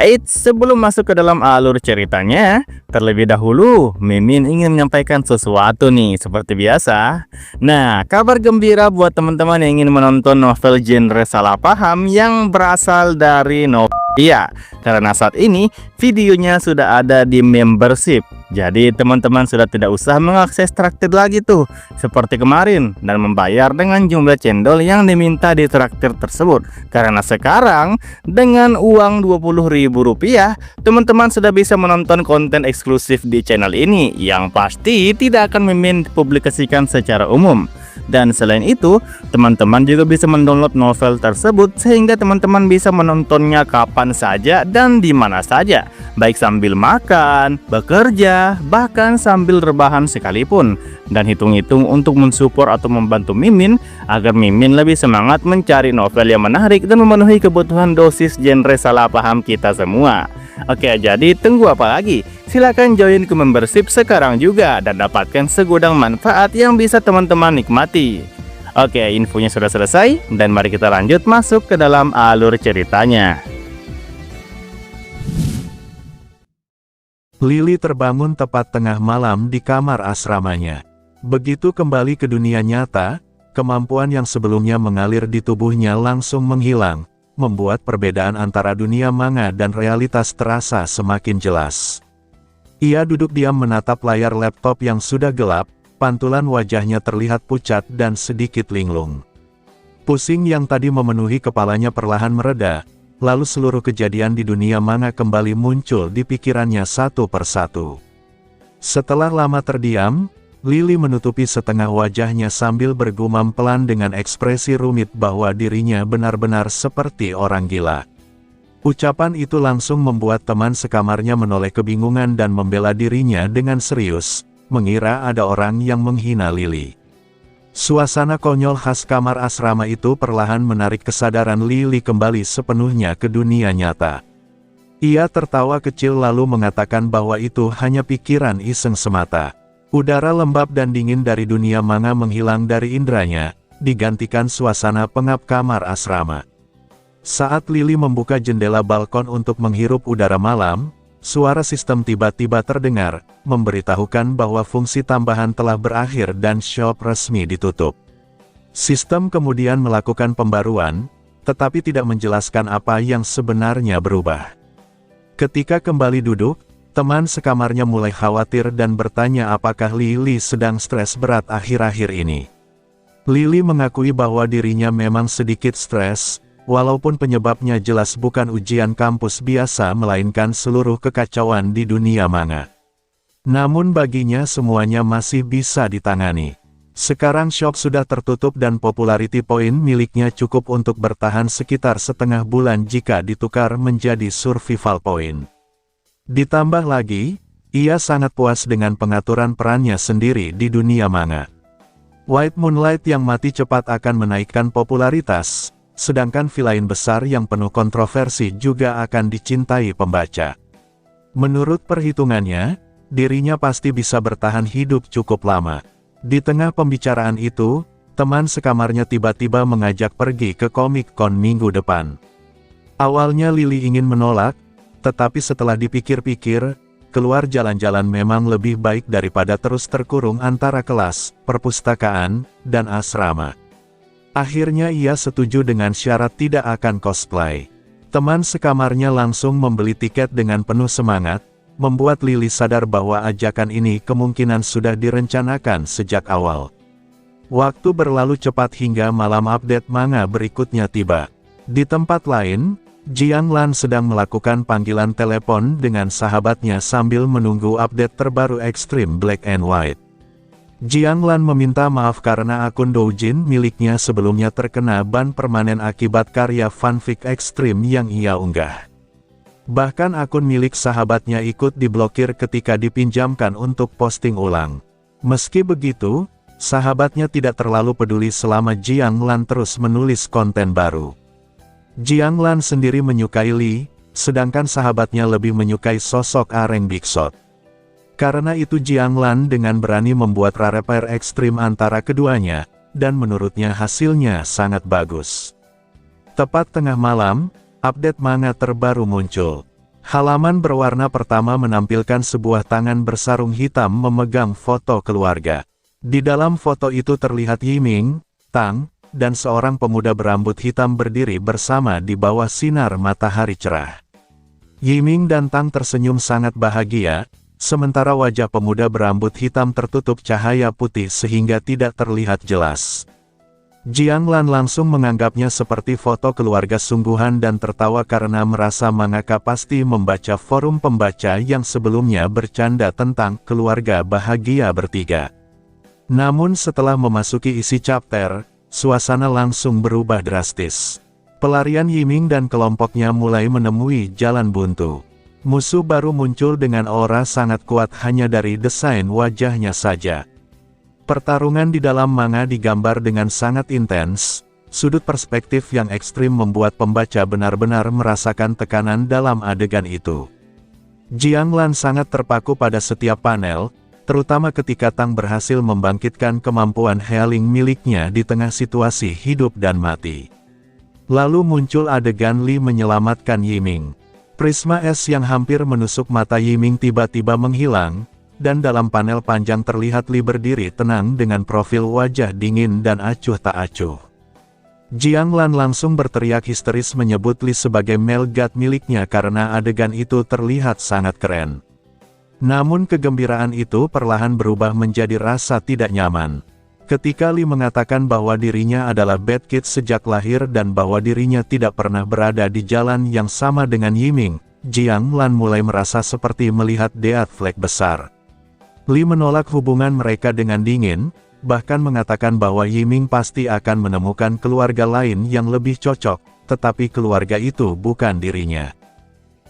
Eits, sebelum masuk ke dalam alur ceritanya, terlebih dahulu, Mimin ingin menyampaikan sesuatu nih, seperti biasa. Nah, kabar gembira buat teman-teman yang ingin menonton novel genre salah paham yang berasal dari novel. Iya, karena saat ini videonya sudah ada di membership. Jadi teman-teman sudah tidak usah mengakses traktir lagi tuh seperti kemarin dan membayar dengan jumlah cendol yang diminta di traktir tersebut. Karena sekarang dengan uang Rp20.000, teman-teman sudah bisa menonton konten eksklusif di channel ini yang pasti tidak akan Mimin publikasikan secara umum. Dan selain itu, teman-teman juga bisa mendownload novel tersebut sehingga teman-teman bisa menontonnya kapan saja dan di mana saja, baik sambil makan, bekerja, bahkan sambil rebahan sekalipun. Dan hitung-hitung untuk mensupport atau membantu Mimin agar Mimin lebih semangat mencari novel yang menarik dan memenuhi kebutuhan dosis genre salah paham kita semua. Oke, jadi tunggu apa lagi? Silahkan join ke membership sekarang juga dan dapatkan segudang manfaat yang bisa teman-teman nikmati. Oke, infonya sudah selesai dan mari kita lanjut masuk ke dalam alur ceritanya. Lily terbangun tepat tengah malam di kamar asramanya. Begitu kembali ke dunia nyata, kemampuan yang sebelumnya mengalir di tubuhnya langsung menghilang, membuat perbedaan antara dunia manga dan realitas terasa semakin jelas. Ia duduk diam menatap layar laptop yang sudah gelap, pantulan wajahnya terlihat pucat dan sedikit linglung. Pusing yang tadi memenuhi kepalanya perlahan mereda, lalu seluruh kejadian di dunia manga kembali muncul di pikirannya satu persatu. Setelah lama terdiam, Lily menutupi setengah wajahnya sambil bergumam pelan dengan ekspresi rumit bahwa dirinya benar-benar seperti orang gila. Ucapan itu langsung membuat teman sekamarnya menoleh kebingungan dan membela dirinya dengan serius, mengira ada orang yang menghina Lily. Suasana konyol khas kamar asrama itu perlahan menarik kesadaran Lily kembali sepenuhnya ke dunia nyata. Ia tertawa kecil lalu mengatakan bahwa itu hanya pikiran iseng semata. Udara lembab dan dingin dari dunia manga menghilang dari indranya, digantikan suasana pengap kamar asrama. Saat Lily membuka jendela balkon untuk menghirup udara malam, suara sistem tiba-tiba terdengar, memberitahukan bahwa fungsi tambahan telah berakhir dan shop resmi ditutup. Sistem kemudian melakukan pembaruan, tetapi tidak menjelaskan apa yang sebenarnya berubah. Ketika kembali duduk, teman sekamarnya mulai khawatir dan bertanya apakah Lily sedang stres berat akhir-akhir ini. Lily mengakui bahwa dirinya memang sedikit stres, walaupun penyebabnya jelas bukan ujian kampus biasa melainkan seluruh kekacauan di dunia manga. Namun baginya semuanya masih bisa ditangani. Sekarang shop sudah tertutup dan popularity point miliknya cukup untuk bertahan sekitar setengah bulan jika ditukar menjadi survival point. Ditambah lagi, ia sangat puas dengan pengaturan perannya sendiri di dunia manga. White Moonlight yang mati cepat akan menaikkan popularitas, sedangkan villain besar yang penuh kontroversi juga akan dicintai pembaca. Menurut perhitungannya, dirinya pasti bisa bertahan hidup cukup lama. Di tengah pembicaraan itu, teman sekamarnya tiba-tiba mengajak pergi ke Comic Con minggu depan. Awalnya Lily ingin menolak, tetapi setelah dipikir-pikir, keluar jalan-jalan memang lebih baik daripada terus terkurung antara kelas, perpustakaan, dan asrama. Akhirnya ia setuju dengan syarat tidak akan cosplay. Teman sekamarnya langsung membeli tiket dengan penuh semangat, membuat Lily sadar bahwa ajakan ini kemungkinan sudah direncanakan sejak awal. Waktu berlalu cepat hingga malam update manga berikutnya tiba. Di tempat lain, Jiang Lan sedang melakukan panggilan telepon dengan sahabatnya sambil menunggu update terbaru Extreme Black and White. Jiang Lan meminta maaf karena akun doujin miliknya sebelumnya terkena ban permanen akibat karya fanfic ekstrim yang ia unggah. Bahkan akun milik sahabatnya ikut diblokir ketika dipinjamkan untuk posting ulang. Meski begitu, sahabatnya tidak terlalu peduli selama Jiang Lan terus menulis konten baru. Jiang Lan sendiri menyukai Lee, sedangkan sahabatnya lebih menyukai sosok Areng Bigshot. Karena itu Jiang Lan dengan berani membuat rare-pair ekstrim antara keduanya, dan menurutnya hasilnya sangat bagus. Tepat tengah malam, update manga terbaru muncul. Halaman berwarna pertama menampilkan sebuah tangan bersarung hitam memegang foto keluarga. Di dalam foto itu terlihat Yiming, Tang, dan seorang pemuda berambut hitam berdiri bersama di bawah sinar matahari cerah. Yiming dan Tang tersenyum sangat bahagia, sementara wajah pemuda berambut hitam tertutup cahaya putih sehingga tidak terlihat jelas. Jiang Lan langsung menganggapnya seperti foto keluarga sungguhan dan tertawa karena merasa mangaka pasti membaca forum pembaca yang sebelumnya bercanda tentang keluarga bahagia bertiga. Namun setelah memasuki isi chapter, suasana langsung berubah drastis. Pelarian Yiming dan kelompoknya mulai menemui jalan buntu. Musuh baru muncul dengan aura sangat kuat hanya dari desain wajahnya saja. Pertarungan di dalam manga digambar dengan sangat intens, sudut perspektif yang ekstrim membuat pembaca benar-benar merasakan tekanan dalam adegan itu. Jiang Lan sangat terpaku pada setiap panel, terutama ketika Tang berhasil membangkitkan kemampuan healing miliknya di tengah situasi hidup dan mati. Lalu muncul adegan Li menyelamatkan Yiming. Prisma es yang hampir menusuk mata Yiming tiba-tiba menghilang, dan dalam panel panjang terlihat Li berdiri tenang dengan profil wajah dingin dan acuh tak acuh. Jiang Lan langsung berteriak histeris menyebut Li sebagai male god miliknya karena adegan itu terlihat sangat keren. Namun kegembiraan itu perlahan berubah menjadi rasa tidak nyaman. Ketika Li mengatakan bahwa dirinya adalah bad kid sejak lahir dan bahwa dirinya tidak pernah berada di jalan yang sama dengan Yiming, Jiang Lan mulai merasa seperti melihat death flag besar. Li menolak hubungan mereka dengan dingin, bahkan mengatakan bahwa Yiming pasti akan menemukan keluarga lain yang lebih cocok, tetapi keluarga itu bukan dirinya.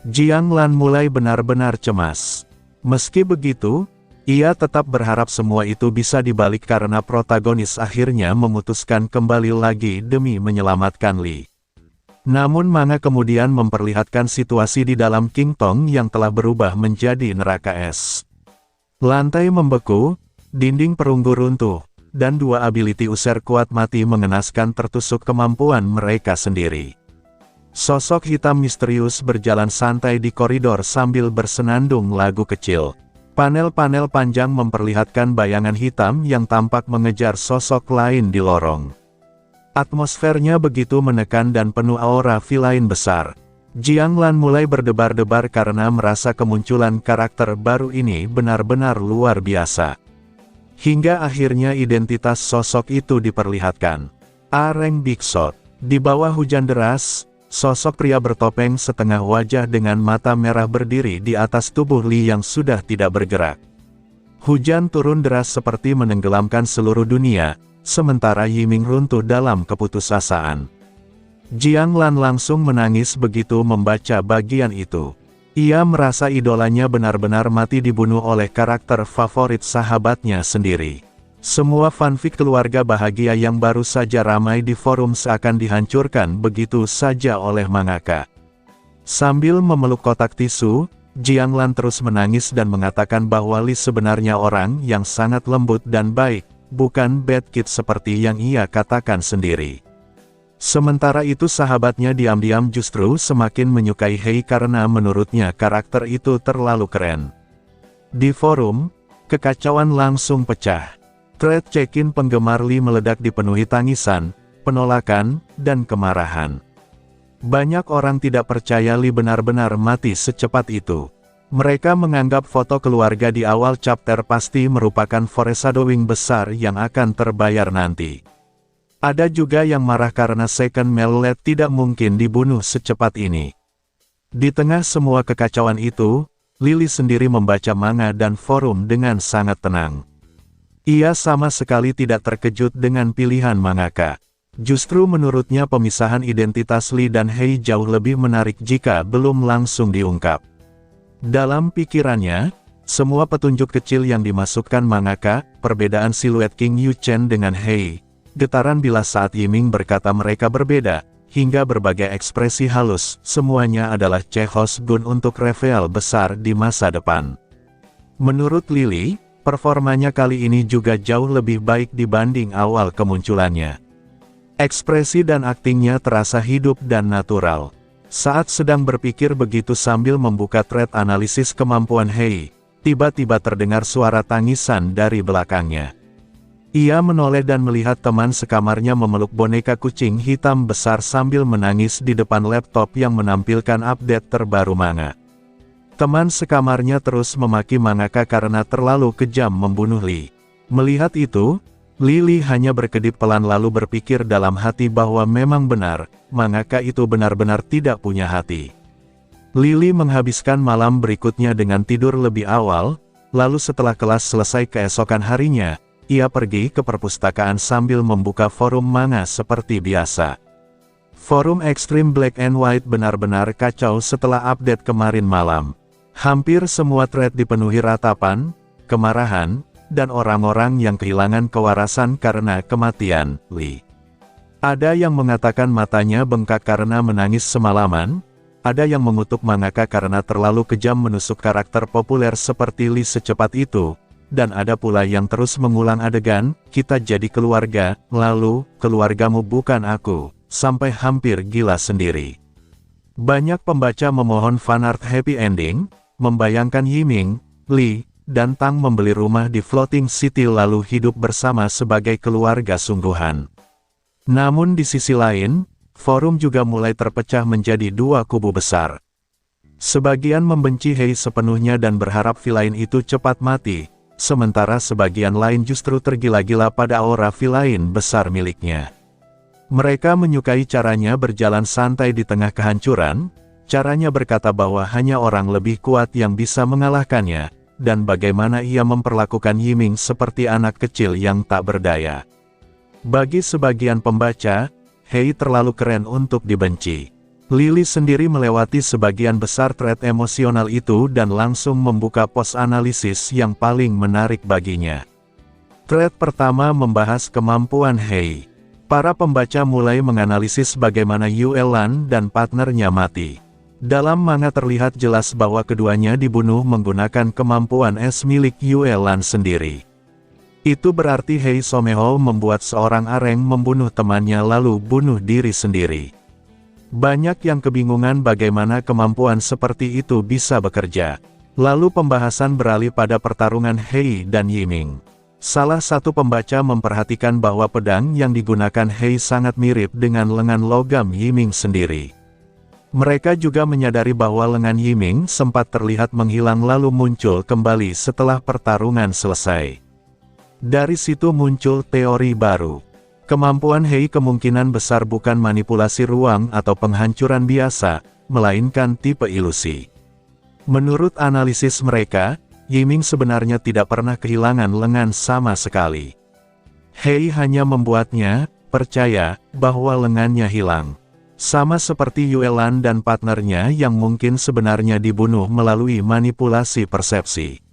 Jiang Lan mulai benar-benar cemas. Meski begitu, ia tetap berharap semua itu bisa dibalik karena protagonis akhirnya memutuskan kembali lagi demi menyelamatkan Li. Namun manga kemudian memperlihatkan situasi di dalam Kingtong yang telah berubah menjadi neraka es. Lantai membeku, dinding perunggu runtuh, dan dua ability user kuat mati mengenaskan tertusuk kemampuan mereka sendiri. Sosok hitam misterius berjalan santai di koridor sambil bersenandung lagu kecil. Panel-panel panjang memperlihatkan bayangan hitam yang tampak mengejar sosok lain di lorong. Atmosfernya begitu menekan dan penuh aura villain besar. Jiang Lan mulai berdebar-debar karena merasa kemunculan karakter baru ini benar-benar luar biasa. Hingga akhirnya identitas sosok itu diperlihatkan. Areng Big Shot. Di bawah hujan deras, sosok pria bertopeng setengah wajah dengan mata merah berdiri di atas tubuh Li yang sudah tidak bergerak. Hujan turun deras seperti menenggelamkan seluruh dunia, sementara Yiming runtuh dalam keputusasaan. Jiang Lan langsung menangis begitu membaca bagian itu. Ia merasa idolanya benar-benar mati dibunuh oleh karakter favorit sahabatnya sendiri. Semua fanfic keluarga bahagia yang baru saja ramai di forum seakan dihancurkan begitu saja oleh mangaka. Sambil memeluk kotak tisu, Jiang Lan terus menangis dan mengatakan bahwa Li sebenarnya orang yang sangat lembut dan baik, bukan bad kid seperti yang ia katakan sendiri. Sementara itu sahabatnya diam-diam justru semakin menyukai Hei karena menurutnya karakter itu terlalu keren. Di forum, kekacauan langsung pecah. Thread check-in penggemar Li meledak dipenuhi tangisan, penolakan, dan kemarahan. Banyak orang tidak percaya Li benar-benar mati secepat itu. Mereka menganggap foto keluarga di awal chapter pasti merupakan foreshadowing besar yang akan terbayar nanti. Ada juga yang marah karena second Mellet tidak mungkin dibunuh secepat ini. Di tengah semua kekacauan itu, Lily sendiri membaca manga dan forum dengan sangat tenang. Ia sama sekali tidak terkejut dengan pilihan mangaka. Justru menurutnya pemisahan identitas Li dan Hei jauh lebih menarik jika belum langsung diungkap. Dalam pikirannya, semua petunjuk kecil yang dimasukkan mangaka, perbedaan siluet King Yu Chen dengan Hei, getaran bilas saat Yiming berkata mereka berbeda, hingga berbagai ekspresi halus, semuanya adalah Chekhov's gun untuk reveal besar di masa depan. Menurut Lily, performanya kali ini juga jauh lebih baik dibanding awal kemunculannya. Ekspresi dan aktingnya terasa hidup dan natural. Saat sedang berpikir begitu sambil membuka thread analisis kemampuan Hei, tiba-tiba terdengar suara tangisan dari belakangnya. Ia menoleh dan melihat teman sekamarnya memeluk boneka kucing hitam besar sambil menangis di depan laptop yang menampilkan update terbaru manga. Teman sekamarnya terus memaki mangaka karena terlalu kejam membunuh Lee. Melihat itu, Lily hanya berkedip pelan lalu berpikir dalam hati bahwa memang benar, mangaka itu benar-benar tidak punya hati. Lily menghabiskan malam berikutnya dengan tidur lebih awal, lalu setelah kelas selesai keesokan harinya, ia pergi ke perpustakaan sambil membuka forum manga seperti biasa. Forum Extreme Black and White benar-benar kacau setelah update kemarin malam. Hampir semua thread dipenuhi ratapan, kemarahan, dan orang-orang yang kehilangan kewarasan karena kematian Lee. Ada yang mengatakan matanya bengkak karena menangis semalaman, ada yang mengutuk mangaka karena terlalu kejam menusuk karakter populer seperti Lee secepat itu, dan ada pula yang terus mengulang adegan, kita jadi keluarga, lalu, keluargamu bukan aku, sampai hampir gila sendiri. Banyak pembaca memohon fanart happy ending, membayangkan Yiming, Lee, dan Tang membeli rumah di Floating City lalu hidup bersama sebagai keluarga sungguhan. Namun di sisi lain, forum juga mulai terpecah menjadi dua kubu besar. Sebagian membenci Hei sepenuhnya dan berharap villain itu cepat mati, sementara sebagian lain justru tergila-gila pada aura villain besar miliknya. Mereka menyukai caranya berjalan santai di tengah kehancuran, caranya berkata bahwa hanya orang lebih kuat yang bisa mengalahkannya, dan bagaimana ia memperlakukan Yiming seperti anak kecil yang tak berdaya. Bagi sebagian pembaca, Hei terlalu keren untuk dibenci. Lily sendiri melewati sebagian besar thread emosional itu dan langsung membuka post analisis yang paling menarik baginya. Thread pertama membahas kemampuan Hei. Para pembaca mulai menganalisis bagaimana Yue Lan dan partnernya mati. Dalam manga terlihat jelas bahwa keduanya dibunuh menggunakan kemampuan es milik Yue Lan sendiri. Itu berarti Hei Someho membuat seorang areng membunuh temannya lalu bunuh diri sendiri. Banyak yang kebingungan bagaimana kemampuan seperti itu bisa bekerja. Lalu pembahasan beralih pada pertarungan Hei dan Yiming. Salah satu pembaca memperhatikan bahwa pedang yang digunakan Hei sangat mirip dengan lengan logam Yiming sendiri. Mereka juga menyadari bahwa lengan Yiming sempat terlihat menghilang lalu muncul kembali setelah pertarungan selesai. Dari situ muncul teori baru. Kemampuan Hei kemungkinan besar bukan manipulasi ruang atau penghancuran biasa, melainkan tipe ilusi. Menurut analisis mereka, Yiming sebenarnya tidak pernah kehilangan lengan sama sekali. Hei hanya membuatnya percaya bahwa lengannya hilang. Sama seperti Yue Lan dan partnernya yang mungkin sebenarnya dibunuh melalui manipulasi persepsi.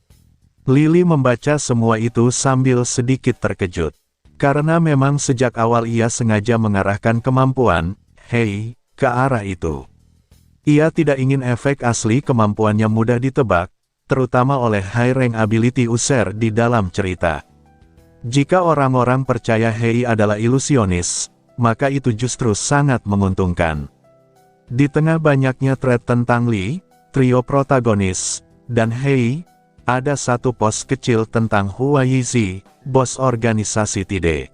Lily membaca semua itu sambil sedikit terkejut. Karena memang sejak awal ia sengaja mengarahkan kemampuan Hei ke arah itu. Ia tidak ingin efek asli kemampuannya mudah ditebak, terutama oleh high rank ability user di dalam cerita. Jika orang-orang percaya Hei adalah ilusionis, maka itu justru sangat menguntungkan. Di tengah banyaknya thread tentang Lee, trio protagonis, dan Hei, ada satu post kecil tentang Hua Yizi, bos organisasi Tide.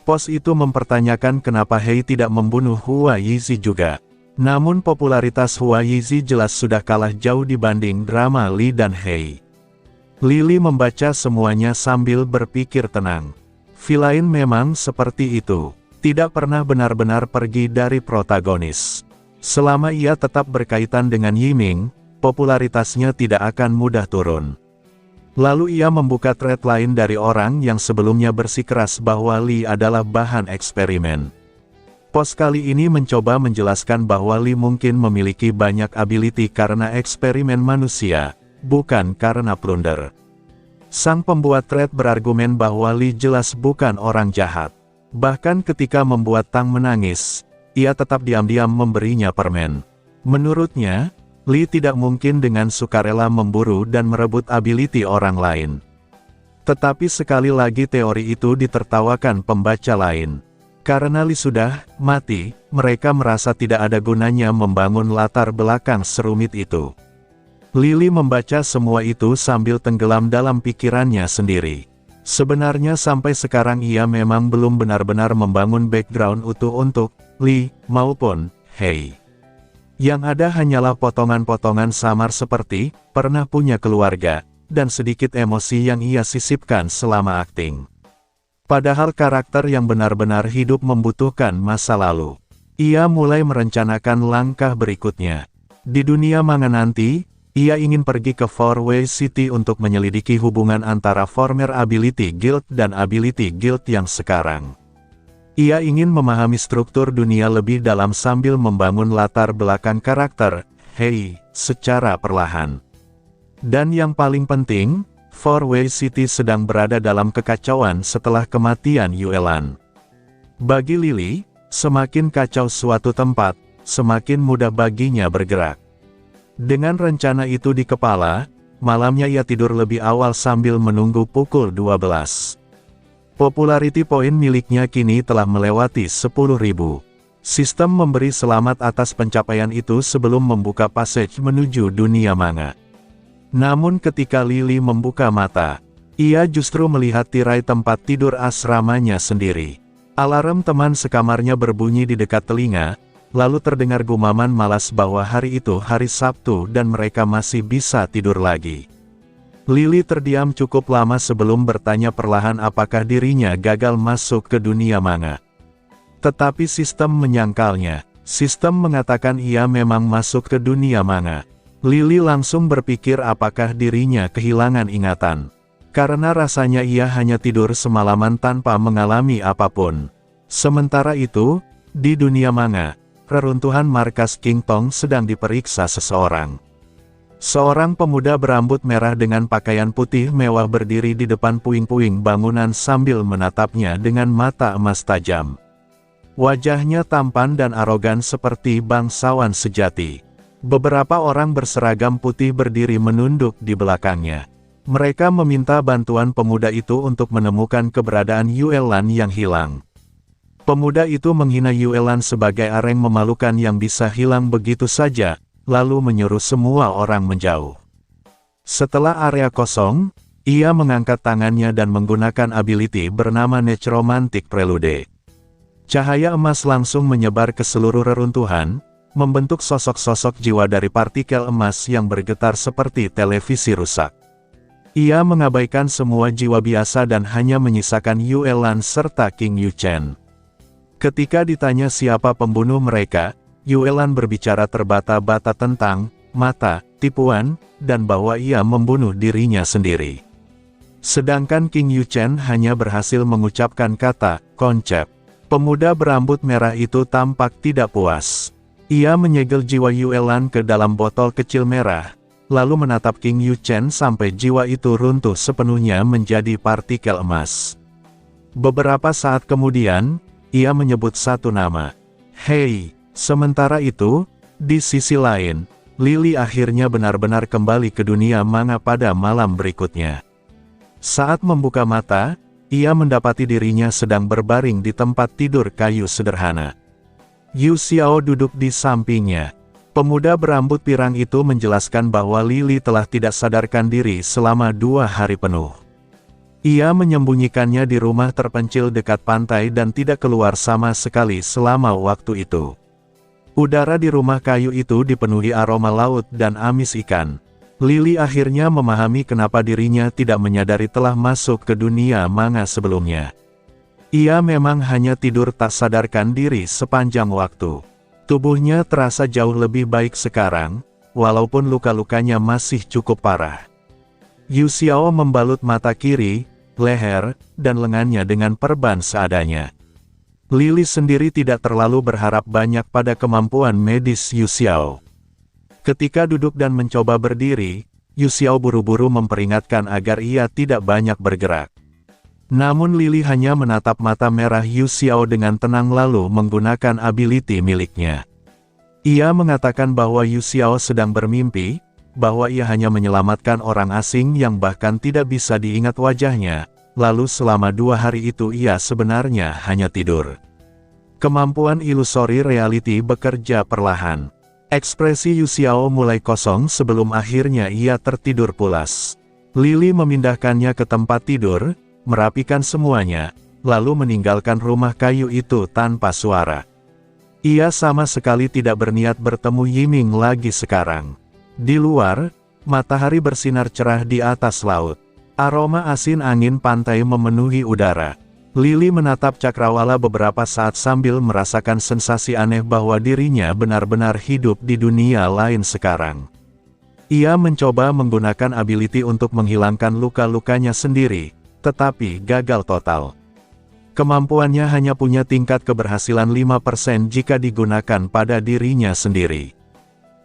Post itu mempertanyakan kenapa Hei tidak membunuh Hua Yizi juga. Namun popularitas Hua Yizi jelas sudah kalah jauh dibanding drama Lee dan Hei. Lily membaca semuanya sambil berpikir tenang. Villain memang seperti itu, tidak pernah benar-benar pergi dari protagonis. Selama ia tetap berkaitan dengan Yiming, popularitasnya tidak akan mudah turun. Lalu ia membuka thread lain dari orang yang sebelumnya bersikeras bahwa Lee adalah bahan eksperimen. Post kali ini mencoba menjelaskan bahwa Lee mungkin memiliki banyak ability karena eksperimen manusia, bukan karena plunder. Sang pembuat thread berargumen bahwa Lee jelas bukan orang jahat. Bahkan ketika membuat Tang menangis, ia tetap diam-diam memberinya permen. Menurutnya, Lee tidak mungkin dengan sukarela memburu dan merebut ability orang lain. Tetapi sekali lagi teori itu ditertawakan pembaca lain. Karena Li sudah mati, mereka merasa tidak ada gunanya membangun latar belakang serumit itu. Lily membaca semua itu sambil tenggelam dalam pikirannya sendiri. Sebenarnya sampai sekarang ia memang belum benar-benar membangun background utuh untuk Li maupun Hei. Yang ada hanyalah potongan-potongan samar seperti pernah punya keluarga, dan sedikit emosi yang ia sisipkan selama akting. Padahal karakter yang benar-benar hidup membutuhkan masa lalu. Ia mulai merencanakan langkah berikutnya. Di dunia manga nanti, ia ingin pergi ke Four-Way City untuk menyelidiki hubungan antara former Ability Guild dan Ability Guild yang sekarang. Ia ingin memahami struktur dunia lebih dalam sambil membangun latar belakang karakter Hei secara perlahan. Dan yang paling penting, Four-Way City sedang berada dalam kekacauan setelah kematian Yuelan. Bagi Lily, semakin kacau suatu tempat, semakin mudah baginya bergerak. Dengan rencana itu di kepala, malamnya ia tidur lebih awal sambil menunggu pukul 12. Popularity point miliknya kini telah melewati 10.000. Sistem memberi selamat atas pencapaian itu sebelum membuka passage menuju dunia manga. Namun ketika Lily membuka mata, ia justru melihat tirai tempat tidur asramanya sendiri. Alarm teman sekamarnya berbunyi di dekat telinga, lalu terdengar gumaman malas bahwa hari itu hari Sabtu dan mereka masih bisa tidur lagi. Lily terdiam cukup lama sebelum bertanya perlahan apakah dirinya gagal masuk ke dunia manga. Tetapi sistem menyangkalnya. Sistem mengatakan ia memang masuk ke dunia manga. Lily langsung berpikir apakah dirinya kehilangan ingatan. Karena rasanya ia hanya tidur semalaman tanpa mengalami apapun. Sementara itu, di dunia manga, reruntuhan markas King Tong sedang diperiksa seseorang. Seorang pemuda berambut merah dengan pakaian putih mewah berdiri di depan puing-puing bangunan sambil menatapnya dengan mata emas tajam. Wajahnya tampan dan arogan seperti bangsawan sejati. Beberapa orang berseragam putih berdiri menunduk di belakangnya. Mereka meminta bantuan pemuda itu untuk menemukan keberadaan Yuelan yang hilang. Pemuda itu menghina Yuelan sebagai areng memalukan yang bisa hilang begitu saja, lalu menyuruh semua orang menjauh. Setelah area kosong, ia mengangkat tangannya dan menggunakan ability bernama Necromantic Prelude. Cahaya emas langsung menyebar ke seluruh reruntuhan, membentuk sosok-sosok jiwa dari partikel emas yang bergetar seperti televisi rusak. Ia mengabaikan semua jiwa biasa dan hanya menyisakan Yuelan serta King Yuchen. Ketika ditanya siapa pembunuh mereka, Yuelan berbicara terbata-bata tentang mata, tipuan, dan bahwa ia membunuh dirinya sendiri. Sedangkan King Yuchen hanya berhasil mengucapkan kata konsep. Pemuda berambut merah itu tampak tidak puas. Ia menyegel jiwa Yuelan ke dalam botol kecil merah, lalu menatap King Yuchen sampai jiwa itu runtuh sepenuhnya menjadi partikel emas. Beberapa saat kemudian, ia menyebut satu nama. Hei, sementara itu, di sisi lain, Lily akhirnya benar-benar kembali ke dunia manga pada malam berikutnya. Saat membuka mata, ia mendapati dirinya sedang berbaring di tempat tidur kayu sederhana. Yu Xiao duduk di sampingnya. Pemuda berambut pirang itu menjelaskan bahwa Lily telah tidak sadarkan diri selama 2 hari penuh. Ia menyembunyikannya di rumah terpencil dekat pantai dan tidak keluar sama sekali selama waktu itu. Udara di rumah kayu itu dipenuhi aroma laut dan amis ikan. Lily akhirnya memahami kenapa dirinya tidak menyadari telah masuk ke dunia manga sebelumnya. Ia memang hanya tidur tak sadarkan diri sepanjang waktu. Tubuhnya terasa jauh lebih baik sekarang, walaupun luka-lukanya masih cukup parah. Yu Xiao membalut mata kiri, leher, dan lengannya dengan perban seadanya. Lily sendiri tidak terlalu berharap banyak pada kemampuan medis Yu Xiao. Ketika duduk dan mencoba berdiri, Yu Xiao buru-buru memperingatkan agar ia tidak banyak bergerak. Namun Lily hanya menatap mata merah Yu Xiao dengan tenang lalu menggunakan ability miliknya. Ia mengatakan bahwa Yu Xiao sedang bermimpi, bahwa ia hanya menyelamatkan orang asing yang bahkan tidak bisa diingat wajahnya, lalu selama 2 hari itu ia sebenarnya hanya tidur. Kemampuan ilusori reality bekerja perlahan. Ekspresi Yu Xiao mulai kosong sebelum akhirnya ia tertidur pulas. Lily memindahkannya ke tempat tidur, merapikan semuanya, lalu meninggalkan rumah kayu itu tanpa suara. Ia sama sekali tidak berniat bertemu Yiming lagi sekarang. Di luar, matahari bersinar cerah di atas laut. Aroma asin angin pantai memenuhi udara. Lily menatap cakrawala beberapa saat sambil merasakan sensasi aneh bahwa dirinya benar-benar hidup di dunia lain sekarang. Ia mencoba menggunakan ability untuk menghilangkan luka-lukanya sendiri, tetapi gagal total. Kemampuannya hanya punya tingkat keberhasilan 5% jika digunakan pada dirinya sendiri.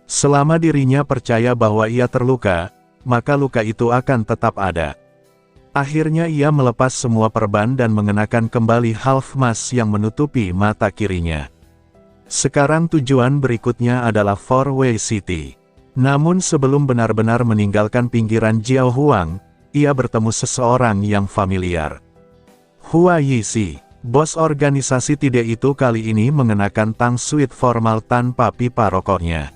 Selama dirinya percaya bahwa ia terluka, maka luka itu akan tetap ada. Akhirnya ia melepas semua perban dan mengenakan kembali half mask yang menutupi mata kirinya. Sekarang tujuan berikutnya adalah Four-Way City. Namun sebelum benar-benar meninggalkan pinggiran Jiaohuang, ia bertemu seseorang yang familiar. Hua Yixi, bos organisasi Tide itu kali ini mengenakan tang suit formal tanpa pipa rokoknya.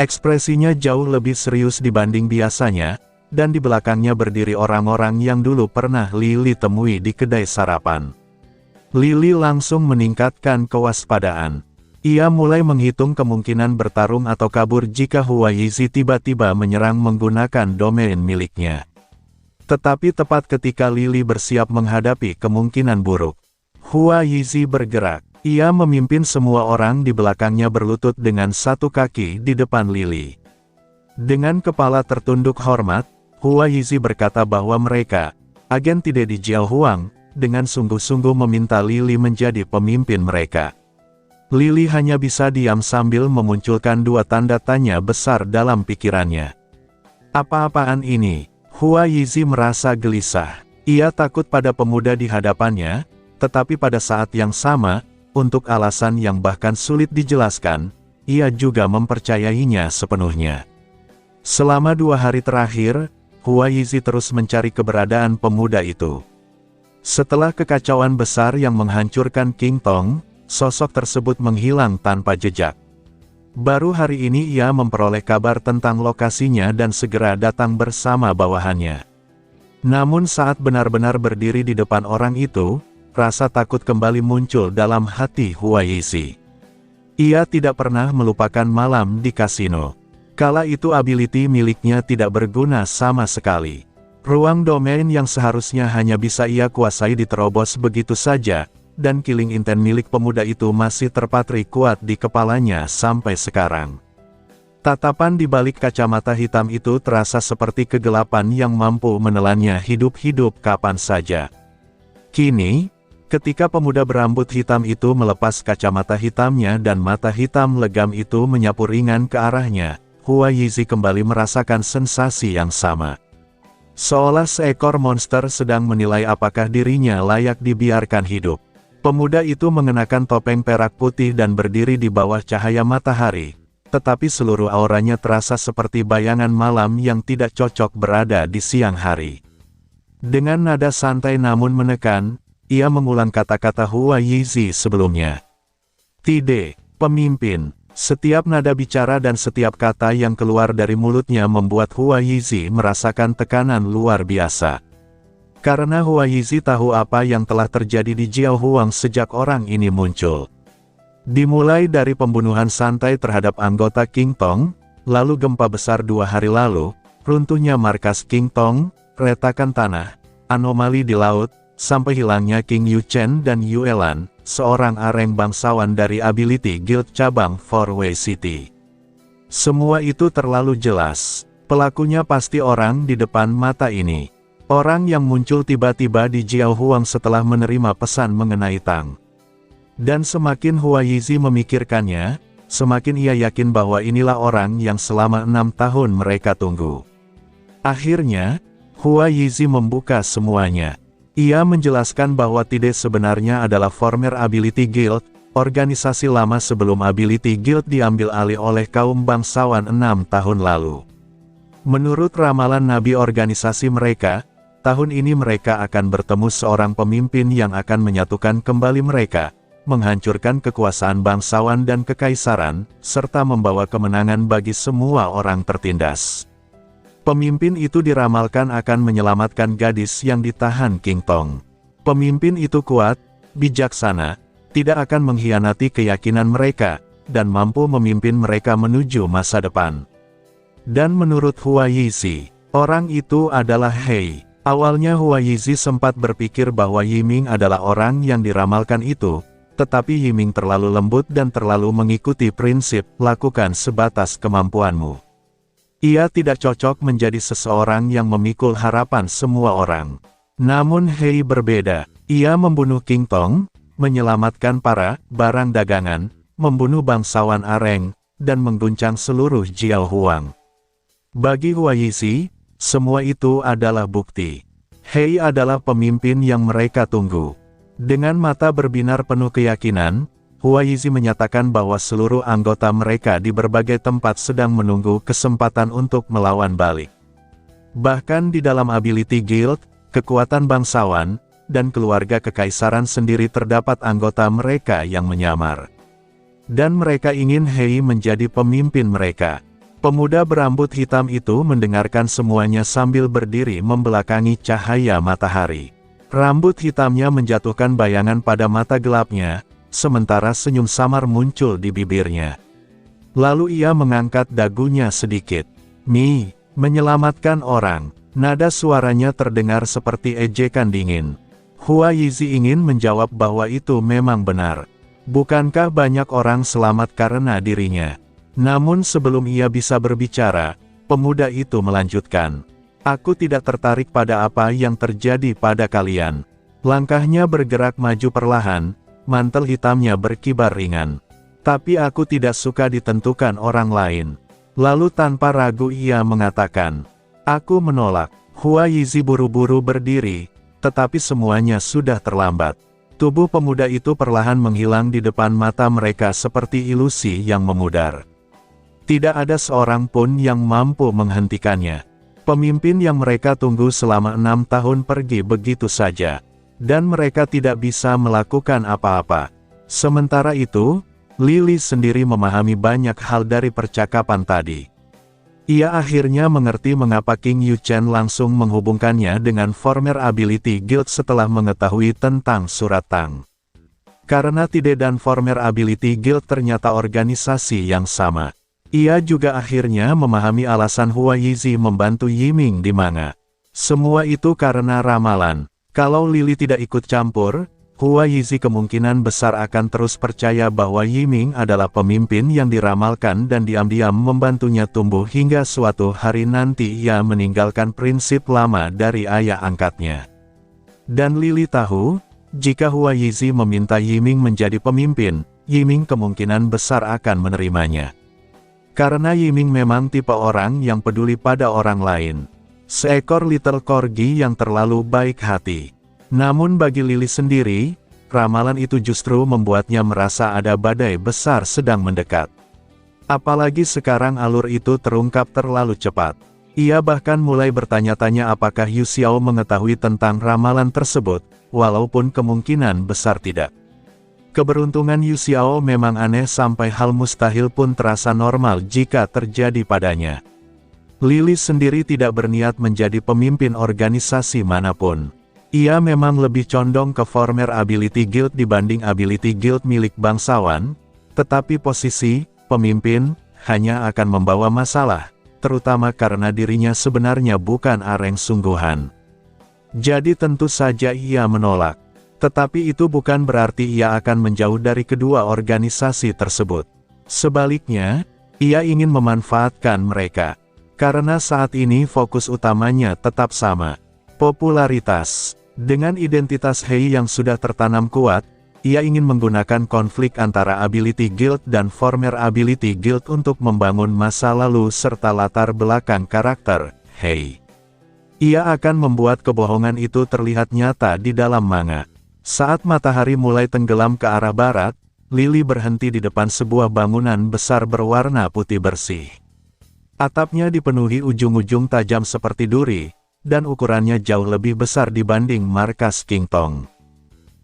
Ekspresinya jauh lebih serius dibanding biasanya, dan di belakangnya berdiri orang-orang yang dulu pernah Lily temui di kedai sarapan. Lily langsung meningkatkan kewaspadaan. Ia mulai menghitung kemungkinan bertarung atau kabur jika Hua Yixi tiba-tiba menyerang menggunakan domain miliknya. Tetapi tepat ketika Lily bersiap menghadapi kemungkinan buruk, Hua Yixi bergerak. Ia memimpin semua orang di belakangnya berlutut dengan satu kaki di depan Lily. Dengan kepala tertunduk hormat, Hua Yixi berkata bahwa mereka, agen Tide di Jiaohuang, dengan sungguh-sungguh meminta Lily menjadi pemimpin mereka. Lily hanya bisa diam sambil memunculkan dua tanda tanya besar dalam pikirannya. Apa-apaan ini? Hua Yixi merasa gelisah. Ia takut pada pemuda di hadapannya, tetapi pada saat yang sama, untuk alasan yang bahkan sulit dijelaskan, ia juga mempercayainya sepenuhnya. Selama 2 hari terakhir, Hua Yixi terus mencari keberadaan pemuda itu. Setelah kekacauan besar yang menghancurkan King Tong, sosok tersebut menghilang tanpa jejak. Baru hari ini ia memperoleh kabar tentang lokasinya dan segera datang bersama bawahannya. Namun saat benar-benar berdiri di depan orang itu, rasa takut kembali muncul dalam hati Hua Yixi. Ia tidak pernah melupakan malam di kasino. Kala itu ability miliknya tidak berguna sama sekali. Ruang domain yang seharusnya hanya bisa ia kuasai diterobos begitu saja, dan killing intent milik pemuda itu masih terpatri kuat di kepalanya sampai sekarang. Tatapan di balik kacamata hitam itu terasa seperti kegelapan yang mampu menelannya hidup-hidup kapan saja. Kini, ketika pemuda berambut hitam itu melepas kacamata hitamnya dan mata hitam legam itu menyapu ringan ke arahnya, Hua Yixi kembali merasakan sensasi yang sama. Seolah seekor monster sedang menilai apakah dirinya layak dibiarkan hidup. Pemuda itu mengenakan topeng perak putih dan berdiri di bawah cahaya matahari, tetapi seluruh auranya terasa seperti bayangan malam yang tidak cocok berada di siang hari. Dengan nada santai namun menekan, ia mengulang kata-kata Hua Yixi sebelumnya. Tide, pemimpin. Setiap nada bicara dan setiap kata yang keluar dari mulutnya membuat Hua Yixi merasakan tekanan luar biasa. Karena Hua Yixi tahu apa yang telah terjadi di Jiaohuang sejak orang ini muncul. Dimulai dari pembunuhan santai terhadap anggota King Tong, lalu gempa besar 2 hari lalu, runtuhnya markas King Tong, retakan tanah, anomali di laut, sampai hilangnya King Yu Chen dan Yu Elan, seorang areng bangsawan dari Ability Guild cabang Four-Way City. Semua itu terlalu jelas. Pelakunya pasti orang di depan mata ini. Orang yang muncul tiba-tiba di Jiaohuang setelah menerima pesan mengenai Tang. Dan semakin Hua Yixi memikirkannya, semakin ia yakin bahwa inilah orang yang selama 6 tahun mereka tunggu. Akhirnya, Hua Yixi membuka semuanya. Ia menjelaskan bahwa Tide sebenarnya adalah former Ability Guild, organisasi lama sebelum Ability Guild diambil alih oleh kaum bangsawan 6 tahun lalu. Menurut ramalan nabi organisasi mereka, tahun ini mereka akan bertemu seorang pemimpin yang akan menyatukan kembali mereka, menghancurkan kekuasaan bangsawan dan kekaisaran, serta membawa kemenangan bagi semua orang tertindas. Pemimpin itu diramalkan akan menyelamatkan gadis yang ditahan King Tong. Pemimpin itu kuat, bijaksana, tidak akan mengkhianati keyakinan mereka, dan mampu memimpin mereka menuju masa depan. Dan menurut Hua Yizi, orang itu adalah Hei. Awalnya Hua Yizi sempat berpikir bahwa Yiming adalah orang yang diramalkan itu, tetapi Yiming terlalu lembut dan terlalu mengikuti prinsip, lakukan sebatas kemampuanmu. Ia tidak cocok menjadi seseorang yang memikul harapan semua orang. Namun Hei berbeda, ia membunuh King Tong, menyelamatkan para barang dagangan, membunuh bangsawan Areng, dan mengguncang seluruh Jiao Huang. Bagi Hua Yizi, semua itu adalah bukti. Hei adalah pemimpin yang mereka tunggu. Dengan mata berbinar penuh keyakinan, Hua Yizi menyatakan bahwa seluruh anggota mereka di berbagai tempat sedang menunggu kesempatan untuk melawan balik. Bahkan di dalam Ability Guild, kekuatan bangsawan, dan keluarga kekaisaran sendiri terdapat anggota mereka yang menyamar. Dan mereka ingin Hei menjadi pemimpin mereka. Pemuda berambut hitam itu mendengarkan semuanya sambil berdiri membelakangi cahaya matahari. Rambut hitamnya menjatuhkan bayangan pada mata gelapnya, sementara senyum samar muncul di bibirnya. Lalu ia mengangkat dagunya sedikit. "Mi, menyelamatkan orang." Nada suaranya terdengar seperti ejekan dingin. Hua Yizi ingin menjawab bahwa itu memang benar. Bukankah banyak orang selamat karena dirinya? Namun sebelum ia bisa berbicara, pemuda itu melanjutkan. "Aku tidak tertarik pada apa yang terjadi pada kalian." Langkahnya bergerak maju perlahan, mantel hitamnya berkibar ringan. "Tapi aku tidak suka ditentukan orang lain." Lalu tanpa ragu ia mengatakan, "Aku menolak." Hua Yizi buru-buru berdiri, tetapi semuanya sudah terlambat. Tubuh pemuda itu perlahan menghilang di depan mata mereka seperti ilusi yang memudar. Tidak ada seorang pun yang mampu menghentikannya. Pemimpin yang mereka tunggu selama 6 tahun pergi begitu saja, dan mereka tidak bisa melakukan apa-apa. Sementara itu, Lily sendiri memahami banyak hal dari percakapan tadi. Ia akhirnya mengerti mengapa King Yu Chen langsung menghubungkannya dengan Former Ability Guild setelah mengetahui tentang surat Tang. Karena Tide dan Former Ability Guild ternyata organisasi yang sama. Ia juga akhirnya memahami alasan Hua Yizi membantu Yiming di manga. Semua itu karena ramalan. Kalau Lily tidak ikut campur, Hua Yizi kemungkinan besar akan terus percaya bahwa Yiming adalah pemimpin yang diramalkan dan diam-diam membantunya tumbuh hingga suatu hari nanti ia meninggalkan prinsip lama dari ayah angkatnya. Dan Lily tahu, jika Hua Yizi meminta Yiming menjadi pemimpin, Yiming kemungkinan besar akan menerimanya. Karena Yiming memang tipe orang yang peduli pada orang lain. Seekor little corgi yang terlalu baik hati. Namun bagi Lily sendiri, ramalan itu justru membuatnya merasa ada badai besar sedang mendekat. Apalagi sekarang alur itu terungkap terlalu cepat. Ia bahkan mulai bertanya-tanya apakah Yu Xiao mengetahui tentang ramalan tersebut, walaupun kemungkinan besar tidak. Keberuntungan Yu Xiao memang aneh sampai hal mustahil pun terasa normal jika terjadi padanya. Lily sendiri tidak berniat menjadi pemimpin organisasi manapun. Ia memang lebih condong ke Former Ability Guild dibanding Ability Guild milik bangsawan, tetapi posisi pemimpin hanya akan membawa masalah, terutama karena dirinya sebenarnya bukan Areng sungguhan. Jadi tentu saja ia menolak. Tetapi itu bukan berarti ia akan menjauh dari kedua organisasi tersebut. Sebaliknya, ia ingin memanfaatkan mereka. Karena saat ini fokus utamanya tetap sama. Popularitas. Dengan identitas Hei yang sudah tertanam kuat, ia ingin menggunakan konflik antara Ability Guild dan Former Ability Guild untuk membangun masa lalu serta latar belakang karakter Hei. Ia akan membuat kebohongan itu terlihat nyata di dalam manga. Saat matahari mulai tenggelam ke arah barat, Lily berhenti di depan sebuah bangunan besar berwarna putih bersih. Atapnya dipenuhi ujung-ujung tajam seperti duri, dan ukurannya jauh lebih besar dibanding markas King Tong.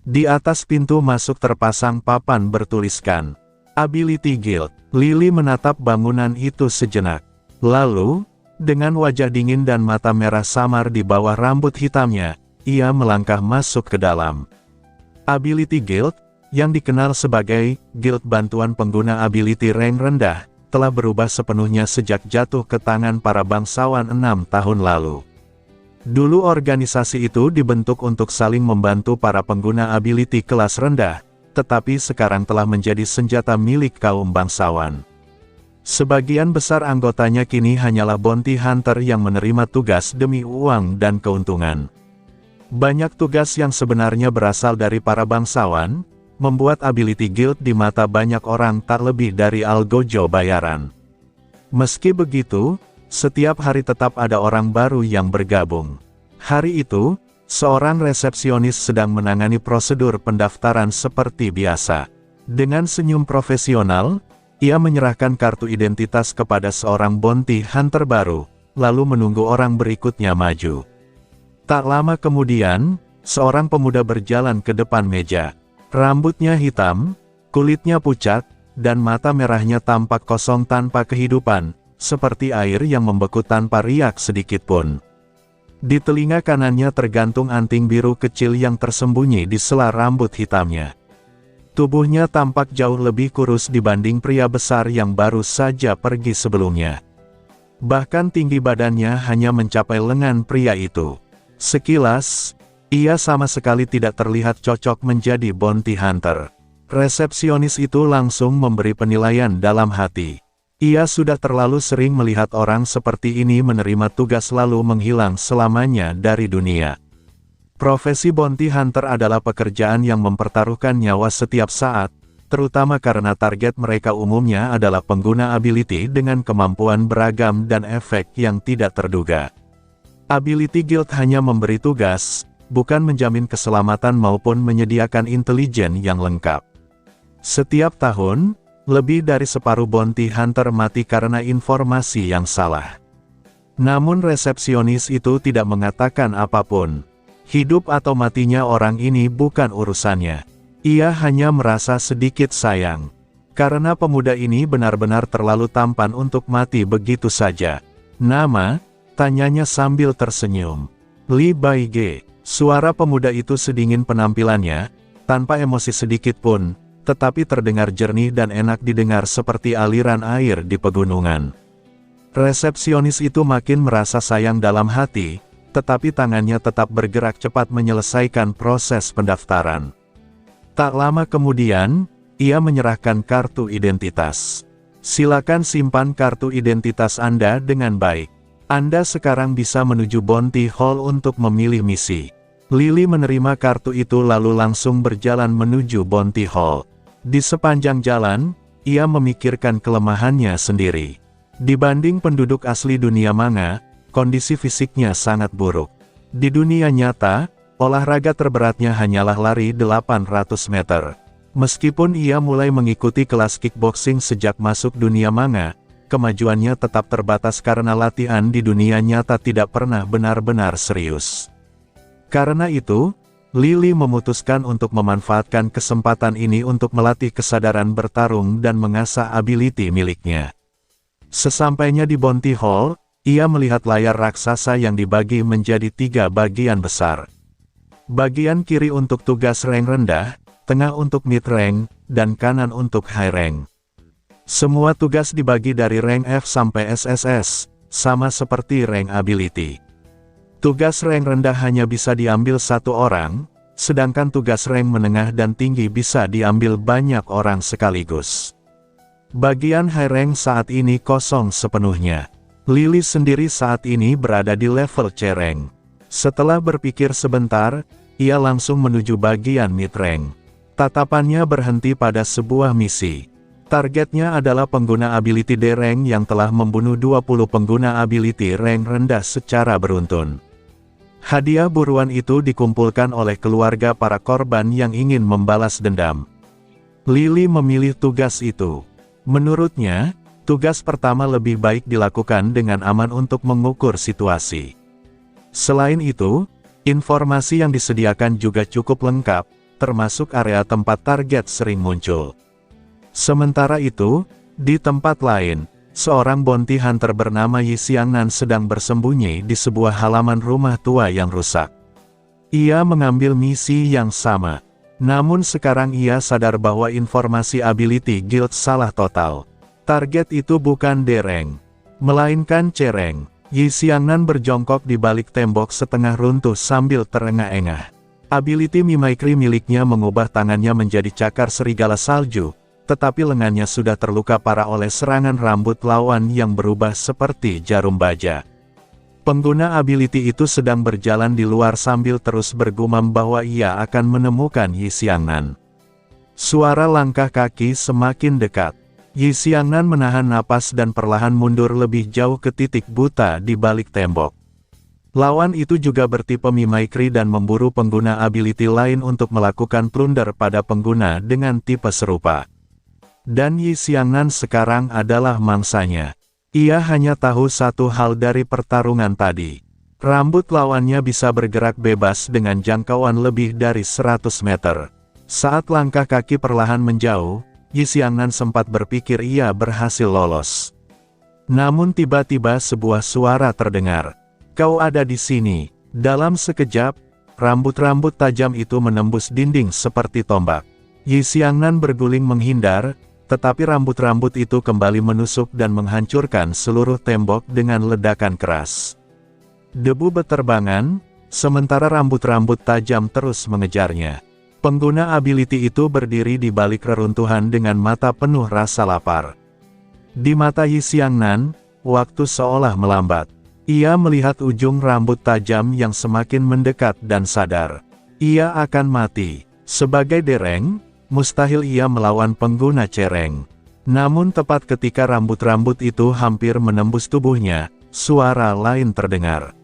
Di atas pintu masuk terpasang papan bertuliskan Ability Guild. Lily menatap bangunan itu sejenak. Lalu, dengan wajah dingin dan mata merah samar di bawah rambut hitamnya, ia melangkah masuk ke dalam. Ability Guild, yang dikenal sebagai Guild Bantuan Pengguna Ability Rank Rendah, telah berubah sepenuhnya sejak jatuh ke tangan para bangsawan 6 tahun lalu. Dulu organisasi itu dibentuk untuk saling membantu para pengguna ability kelas rendah, tetapi sekarang telah menjadi senjata milik kaum bangsawan. Sebagian besar anggotanya kini hanyalah bounty hunter yang menerima tugas demi uang dan keuntungan. Banyak tugas yang sebenarnya berasal dari para bangsawan, membuat Ability Guild di mata banyak orang tak lebih dari algojo bayaran. Meski begitu, setiap hari tetap ada orang baru yang bergabung. Hari itu, seorang resepsionis sedang menangani prosedur pendaftaran seperti biasa. Dengan senyum profesional, ia menyerahkan kartu identitas kepada seorang bounty hunter baru, lalu menunggu orang berikutnya maju. Tak lama kemudian, seorang pemuda berjalan ke depan meja. Rambutnya hitam, kulitnya pucat, dan mata merahnya tampak kosong tanpa kehidupan, seperti air yang membeku tanpa riak sedikitpun. Di telinga kanannya tergantung anting biru kecil yang tersembunyi di sela rambut hitamnya. Tubuhnya tampak jauh lebih kurus dibanding pria besar yang baru saja pergi sebelumnya. Bahkan tinggi badannya hanya mencapai lengan pria itu. Sekilas, ia sama sekali tidak terlihat cocok menjadi bounty hunter. Resepsionis itu langsung memberi penilaian dalam hati. Ia sudah terlalu sering melihat orang seperti ini menerima tugas lalu menghilang selamanya dari dunia. Profesi bounty hunter adalah pekerjaan yang mempertaruhkan nyawa setiap saat, terutama karena target mereka umumnya adalah pengguna ability dengan kemampuan beragam dan efek yang tidak terduga. Ability Guild hanya memberi tugas, bukan menjamin keselamatan maupun menyediakan intelijen yang lengkap. Setiap tahun, lebih dari separuh bounty hunter mati karena informasi yang salah. Namun resepsionis itu tidak mengatakan apapun. Hidup atau matinya orang ini bukan urusannya. Ia hanya merasa sedikit sayang. Karena pemuda ini benar-benar terlalu tampan untuk mati begitu saja. Nama? Tanyanya sambil tersenyum. Li Baige. Suara pemuda itu sedingin penampilannya, tanpa emosi sedikit pun, tetapi terdengar jernih dan enak didengar seperti aliran air di pegunungan. Resepsionis itu makin merasa sayang dalam hati, tetapi tangannya tetap bergerak cepat menyelesaikan proses pendaftaran. Tak lama kemudian, ia menyerahkan kartu identitas. Silakan simpan kartu identitas Anda dengan baik. Anda sekarang bisa menuju Bounty Hall untuk memilih misi. Lily menerima kartu itu lalu langsung berjalan menuju Bounty Hall. Di sepanjang jalan, ia memikirkan kelemahannya sendiri. Dibanding penduduk asli dunia manga, kondisi fisiknya sangat buruk. Di dunia nyata, olahraga terberatnya hanyalah lari 800 meter. Meskipun ia mulai mengikuti kelas kickboxing sejak masuk dunia manga, kemajuannya tetap terbatas karena latihan di dunia nyata tidak pernah benar-benar serius. Karena itu, Lily memutuskan untuk memanfaatkan kesempatan ini untuk melatih kesadaran bertarung dan mengasah ability miliknya. Sesampainya di Bounty Hall, ia melihat layar raksasa yang dibagi menjadi 3 bagian besar. Bagian kiri untuk tugas rank rendah, tengah untuk mid rank, dan kanan untuk high rank. Semua tugas dibagi dari rank F sampai SSS, sama seperti rank ability. Tugas rank rendah hanya bisa diambil 1 orang, sedangkan tugas rank menengah dan tinggi bisa diambil banyak orang sekaligus. Bagian high rank saat ini kosong sepenuhnya. Lily sendiri saat ini berada di level C rank. Setelah berpikir sebentar, ia langsung menuju bagian mid rank. Tatapannya berhenti pada sebuah misi. Targetnya adalah pengguna ability D rank yang telah membunuh 20 pengguna ability rank rendah secara beruntun. Hadiah buruan itu dikumpulkan oleh keluarga para korban yang ingin membalas dendam. Lily memilih tugas itu. Menurutnya, tugas pertama lebih baik dilakukan dengan aman untuk mengukur situasi. Selain itu, informasi yang disediakan juga cukup lengkap, termasuk area tempat target sering muncul. Sementara itu, di tempat lain, seorang bounty hunter bernama Yi Xiangnan sedang bersembunyi di sebuah halaman rumah tua yang rusak. Ia mengambil misi yang sama. Namun sekarang ia sadar bahwa informasi ability guild salah total. Target itu bukan Dereng, melainkan Cereng. Yi Xiangnan berjongkok di balik tembok setengah runtuh sambil terengah-engah. Ability mimicry miliknya mengubah tangannya menjadi cakar serigala salju, tetapi lengannya sudah terluka parah oleh serangan rambut lawan yang berubah seperti jarum baja. Pengguna ability itu sedang berjalan di luar sambil terus bergumam bahwa ia akan menemukan Yi Xiangnan. Suara langkah kaki semakin dekat. Yi Xiangnan menahan napas dan perlahan mundur lebih jauh ke titik buta di balik tembok. Lawan itu juga bertipe mimicry dan memburu pengguna ability lain untuk melakukan plunder pada pengguna dengan tipe serupa. Dan Yi Xiangnan sekarang adalah mangsanya. Ia hanya tahu satu hal dari pertarungan tadi. Rambut lawannya bisa bergerak bebas dengan jangkauan lebih dari 100 meter. Saat langkah kaki perlahan menjauh, Yi Xiangnan sempat berpikir ia berhasil lolos. Namun tiba-tiba sebuah suara terdengar. "Kau ada di sini." Dalam sekejap, rambut-rambut tajam itu menembus dinding seperti tombak. Yi Xiangnan berguling menghindar, tetapi rambut-rambut itu kembali menusuk dan menghancurkan seluruh tembok dengan ledakan keras. Debu beterbangan, sementara rambut-rambut tajam terus mengejarnya. Pengguna ability itu berdiri di balik reruntuhan dengan mata penuh rasa lapar. Di mata Yi Xiangnan, waktu seolah melambat. Ia melihat ujung rambut tajam yang semakin mendekat dan sadar. Ia akan mati. Sebagai Dereng, mustahil ia melawan pengguna Cereng. Namun tepat ketika rambut-rambut itu hampir menembus tubuhnya, suara lain terdengar.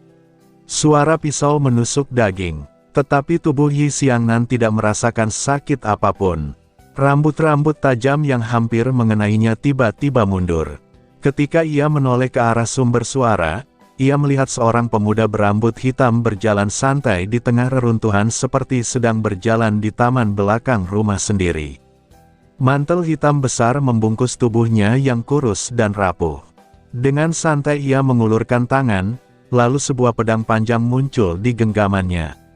Suara pisau menusuk daging. Tetapi tubuh Yi Xiangnan tidak merasakan sakit apapun. Rambut-rambut tajam yang hampir mengenainya tiba-tiba mundur. Ketika ia menoleh ke arah sumber suara, ia melihat seorang pemuda berambut hitam berjalan santai di tengah reruntuhan seperti sedang berjalan di taman belakang rumah sendiri. Mantel hitam besar membungkus tubuhnya yang kurus dan rapuh. Dengan santai ia mengulurkan tangan, lalu sebuah pedang panjang muncul di genggamannya.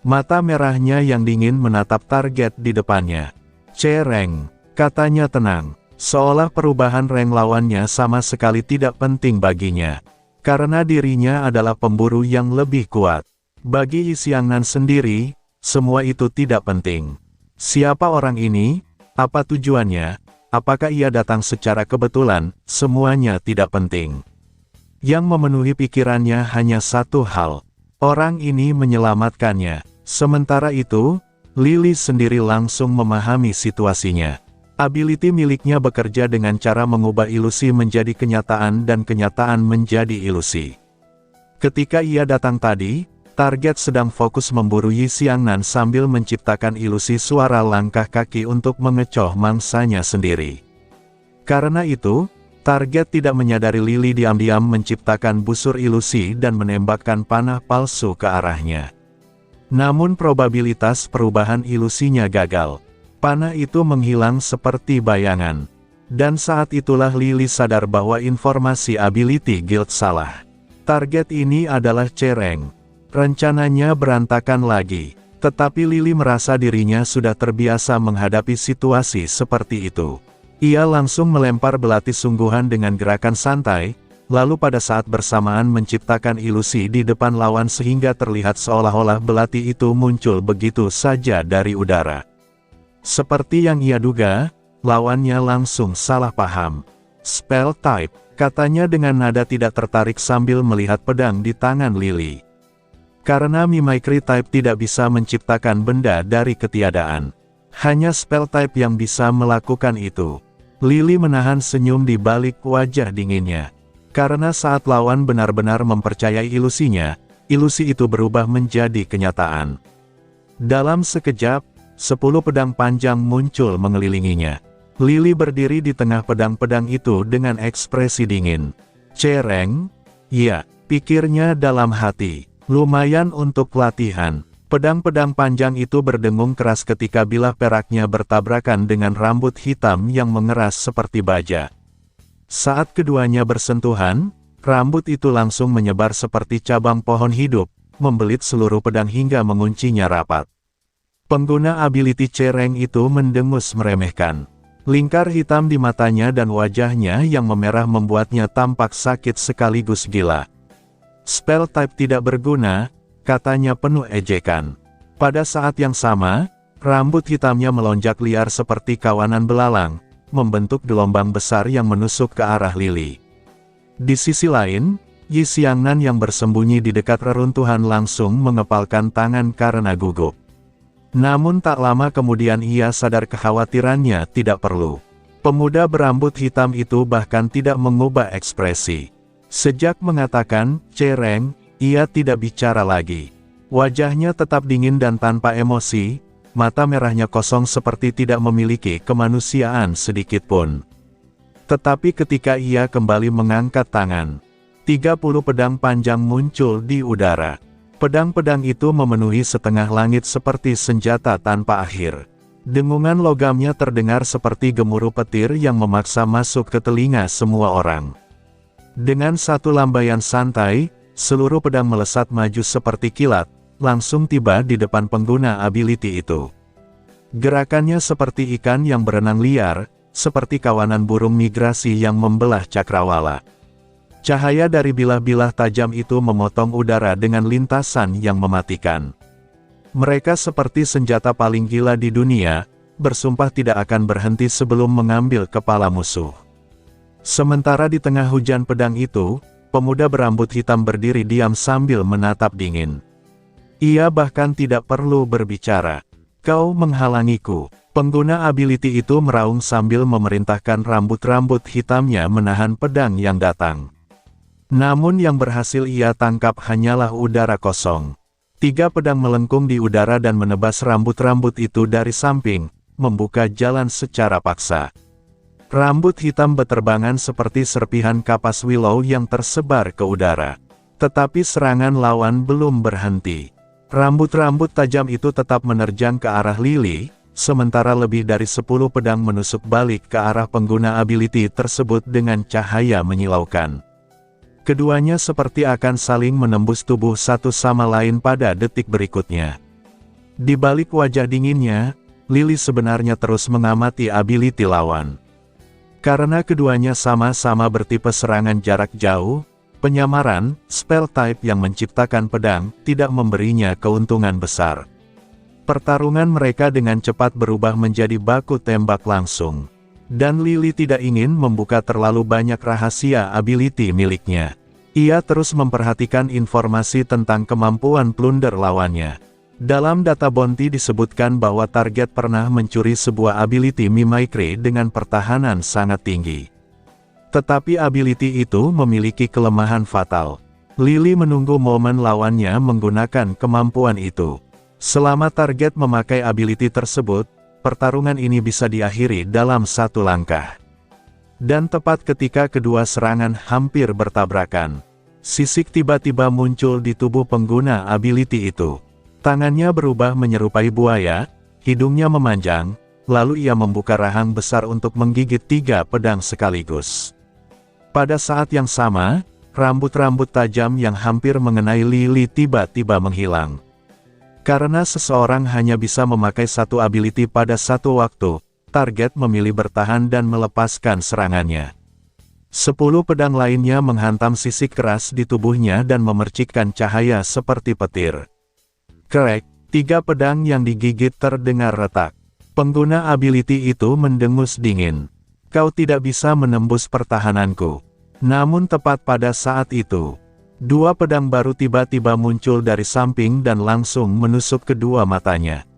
Mata merahnya yang dingin menatap target di depannya. "Cereng," katanya tenang, seolah perubahan rank lawannya sama sekali tidak penting baginya. Karena dirinya adalah pemburu yang lebih kuat. Bagi Yi Xiangnan sendiri, semua itu tidak penting. Siapa orang ini? Apa tujuannya? Apakah ia datang secara kebetulan? Semuanya tidak penting. Yang memenuhi pikirannya hanya satu hal. Orang ini menyelamatkannya. Sementara itu, Lily sendiri langsung memahami situasinya. Ability miliknya bekerja dengan cara mengubah ilusi menjadi kenyataan dan kenyataan menjadi ilusi. Ketika ia datang tadi, target sedang fokus memburu Yi Xiangnan sambil menciptakan ilusi suara langkah kaki untuk mengecoh mangsanya sendiri. Karena itu, target tidak menyadari Lily diam-diam menciptakan busur ilusi dan menembakkan panah palsu ke arahnya. Namun probabilitas perubahan ilusinya gagal. Panah itu menghilang seperti bayangan. Dan saat itulah Lily sadar bahwa informasi ability guild salah. Target ini adalah Cereng. Rencananya berantakan lagi. Tetapi Lily merasa dirinya sudah terbiasa menghadapi situasi seperti itu. Ia langsung melempar belati sungguhan dengan gerakan santai, lalu pada saat bersamaan menciptakan ilusi di depan lawan sehingga terlihat seolah-olah belati itu muncul begitu saja dari udara. Seperti yang ia duga, lawannya langsung salah paham. "Spell type," katanya dengan nada tidak tertarik sambil melihat pedang di tangan Lily. Karena mimicry type tidak bisa menciptakan benda dari ketiadaan. Hanya spell type yang bisa melakukan itu. Lily menahan senyum di balik wajah dinginnya. Karena saat lawan benar-benar mempercayai ilusinya, ilusi itu berubah menjadi kenyataan. Dalam sekejap, 10 pedang panjang muncul mengelilinginya. Lily berdiri di tengah pedang-pedang itu dengan ekspresi dingin. "Cereng?" "Ya," pikirnya dalam hati. "Lumayan untuk latihan." Pedang-pedang panjang itu berdengung keras ketika bilah peraknya bertabrakan dengan rambut hitam yang mengeras seperti baja. Saat keduanya bersentuhan, rambut itu langsung menyebar seperti cabang pohon hidup, membelit seluruh pedang hingga menguncinya rapat. Pengguna ability cereng itu mendengus meremehkan. Lingkar hitam di matanya dan wajahnya yang memerah membuatnya tampak sakit sekaligus gila. Spell type tidak berguna, katanya penuh ejekan. Pada saat yang sama, rambut hitamnya melonjak liar seperti kawanan belalang, membentuk gelombang besar yang menusuk ke arah Lily. Di sisi lain, Yi Xiangnan yang bersembunyi di dekat reruntuhan langsung mengepalkan tangan karena gugup. Namun tak lama kemudian ia sadar kekhawatirannya tidak perlu. Pemuda berambut hitam itu bahkan tidak mengubah ekspresi. Sejak mengatakan, cereng, ia tidak bicara lagi. Wajahnya tetap dingin dan tanpa emosi, mata merahnya kosong seperti tidak memiliki kemanusiaan sedikitpun. Tetapi ketika ia kembali mengangkat tangan, 30 pedang panjang muncul di udara. Pedang-pedang itu memenuhi setengah langit seperti senjata tanpa akhir. Dengungan logamnya terdengar seperti gemuruh petir yang memaksa masuk ke telinga semua orang. Dengan satu lambaian santai, seluruh pedang melesat maju seperti kilat, langsung tiba di depan pengguna ability itu. Gerakannya seperti ikan yang berenang liar, seperti kawanan burung migrasi yang membelah cakrawala. Cahaya dari bilah-bilah tajam itu memotong udara dengan lintasan yang mematikan. Mereka seperti senjata paling gila di dunia, bersumpah tidak akan berhenti sebelum mengambil kepala musuh. Sementara di tengah hujan pedang itu, pemuda berambut hitam berdiri diam sambil menatap dingin. Ia bahkan tidak perlu berbicara. Kau menghalangiku. Pengguna ability itu meraung sambil memerintahkan rambut-rambut hitamnya menahan pedang yang datang. Namun yang berhasil ia tangkap hanyalah udara kosong. 3 pedang melengkung di udara dan menebas rambut-rambut itu dari samping, membuka jalan secara paksa. Rambut hitam beterbangan seperti serpihan kapas willow yang tersebar ke udara. Tetapi serangan lawan belum berhenti. Rambut-rambut tajam itu tetap menerjang ke arah Lily, sementara lebih dari 10 pedang menusuk balik ke arah pengguna ability tersebut dengan cahaya menyilaukan. Keduanya seperti akan saling menembus tubuh satu sama lain pada detik berikutnya. Di balik wajah dinginnya, Lily sebenarnya terus mengamati ability lawan. Karena keduanya sama-sama bertipe serangan jarak jauh, penyamaran, spell type yang menciptakan pedang, tidak memberinya keuntungan besar. Pertarungan mereka dengan cepat berubah menjadi baku tembak langsung. Dan Lily tidak ingin membuka terlalu banyak rahasia ability miliknya. Ia terus memperhatikan informasi tentang kemampuan plunder lawannya. Dalam data bounty disebutkan bahwa target pernah mencuri sebuah ability mimicry dengan pertahanan sangat tinggi. Tetapi ability itu memiliki kelemahan fatal. Lily menunggu momen lawannya menggunakan kemampuan itu. Selama target memakai ability tersebut, pertarungan ini bisa diakhiri dalam satu langkah. Dan tepat ketika kedua serangan hampir bertabrakan, sisik tiba-tiba muncul di tubuh pengguna ability itu. Tangannya berubah menyerupai buaya, hidungnya memanjang, lalu ia membuka rahang besar untuk menggigit 3 pedang sekaligus. Pada saat yang sama, rambut-rambut tajam yang hampir mengenai Lily tiba-tiba menghilang. Karena seseorang hanya bisa memakai satu ability pada satu waktu, target memilih bertahan dan melepaskan serangannya. 10 pedang lainnya menghantam sisik keras di tubuhnya dan memercikkan cahaya seperti petir. Krek, 3 pedang yang digigit terdengar retak. Pengguna ability itu mendengus dingin. Kau tidak bisa menembus pertahananku. Namun tepat pada saat itu, 2 pedang baru tiba-tiba muncul dari samping dan langsung menusuk kedua matanya.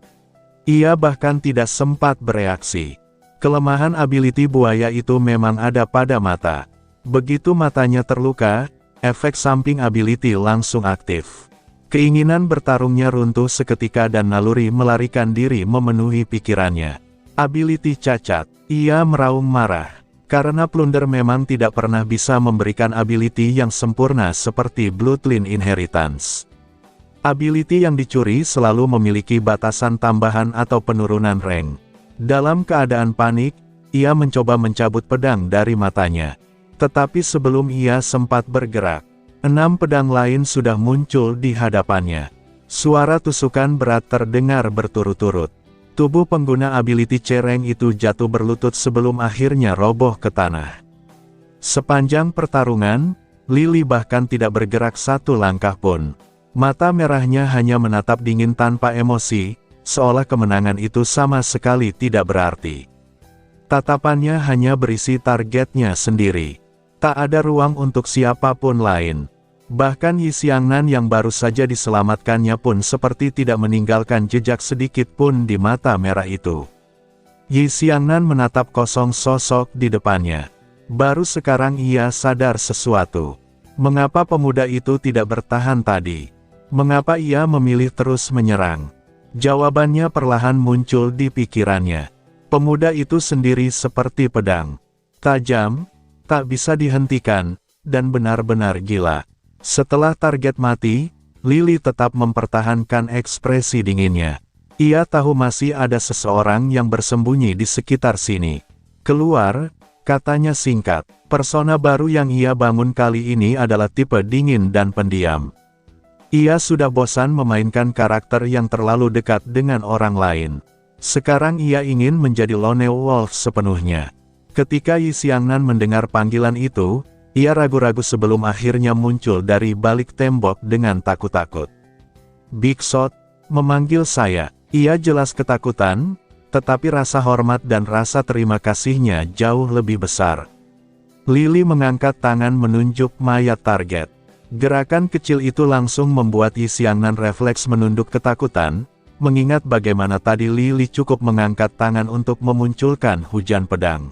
Ia bahkan tidak sempat bereaksi. Kelemahan ability buaya itu memang ada pada mata. Begitu matanya terluka, efek samping ability langsung aktif. Keinginan bertarungnya runtuh seketika dan naluri melarikan diri memenuhi pikirannya. Ability cacat, ia meraung marah. Karena plunder memang tidak pernah bisa memberikan ability yang sempurna seperti Bloodline Inheritance. Ability yang dicuri selalu memiliki batasan tambahan atau penurunan rank. Dalam keadaan panik, ia mencoba mencabut pedang dari matanya. Tetapi sebelum ia sempat bergerak, 6 pedang lain sudah muncul di hadapannya. Suara tusukan berat terdengar berturut-turut. Tubuh pengguna ability C-rank itu jatuh berlutut sebelum akhirnya roboh ke tanah. Sepanjang pertarungan, Lily bahkan tidak bergerak satu langkah pun. Mata merahnya hanya menatap dingin tanpa emosi, seolah kemenangan itu sama sekali tidak berarti. Tatapannya hanya berisi targetnya sendiri. Tak ada ruang untuk siapapun lain. Bahkan Yi Xiangnan yang baru saja diselamatkannya pun seperti tidak meninggalkan jejak sedikit pun di mata merah itu. Yi Xiangnan menatap kosong sosok di depannya. Baru sekarang ia sadar sesuatu. Mengapa pemuda itu tidak bertahan tadi? Mengapa ia memilih terus menyerang? Jawabannya perlahan muncul di pikirannya. Pemuda itu sendiri seperti pedang. Tajam, tak bisa dihentikan, dan benar-benar gila. Setelah target mati, Lily tetap mempertahankan ekspresi dinginnya. Ia tahu masih ada seseorang yang bersembunyi di sekitar sini. Keluar, katanya singkat. Persona baru yang ia bangun kali ini adalah tipe dingin dan pendiam. Ia sudah bosan memainkan karakter yang terlalu dekat dengan orang lain. Sekarang ia ingin menjadi lone wolf sepenuhnya. Ketika Yi Xiangnan mendengar panggilan itu, ia ragu-ragu sebelum akhirnya muncul dari balik tembok dengan takut-takut. Big Shot, memanggil saya. Ia jelas ketakutan, tetapi rasa hormat dan rasa terima kasihnya jauh lebih besar. Lily mengangkat tangan menunjuk mayat target. Gerakan kecil itu langsung membuat Yi Xiangnan refleks menunduk ketakutan, mengingat bagaimana tadi Lily cukup mengangkat tangan untuk memunculkan hujan pedang.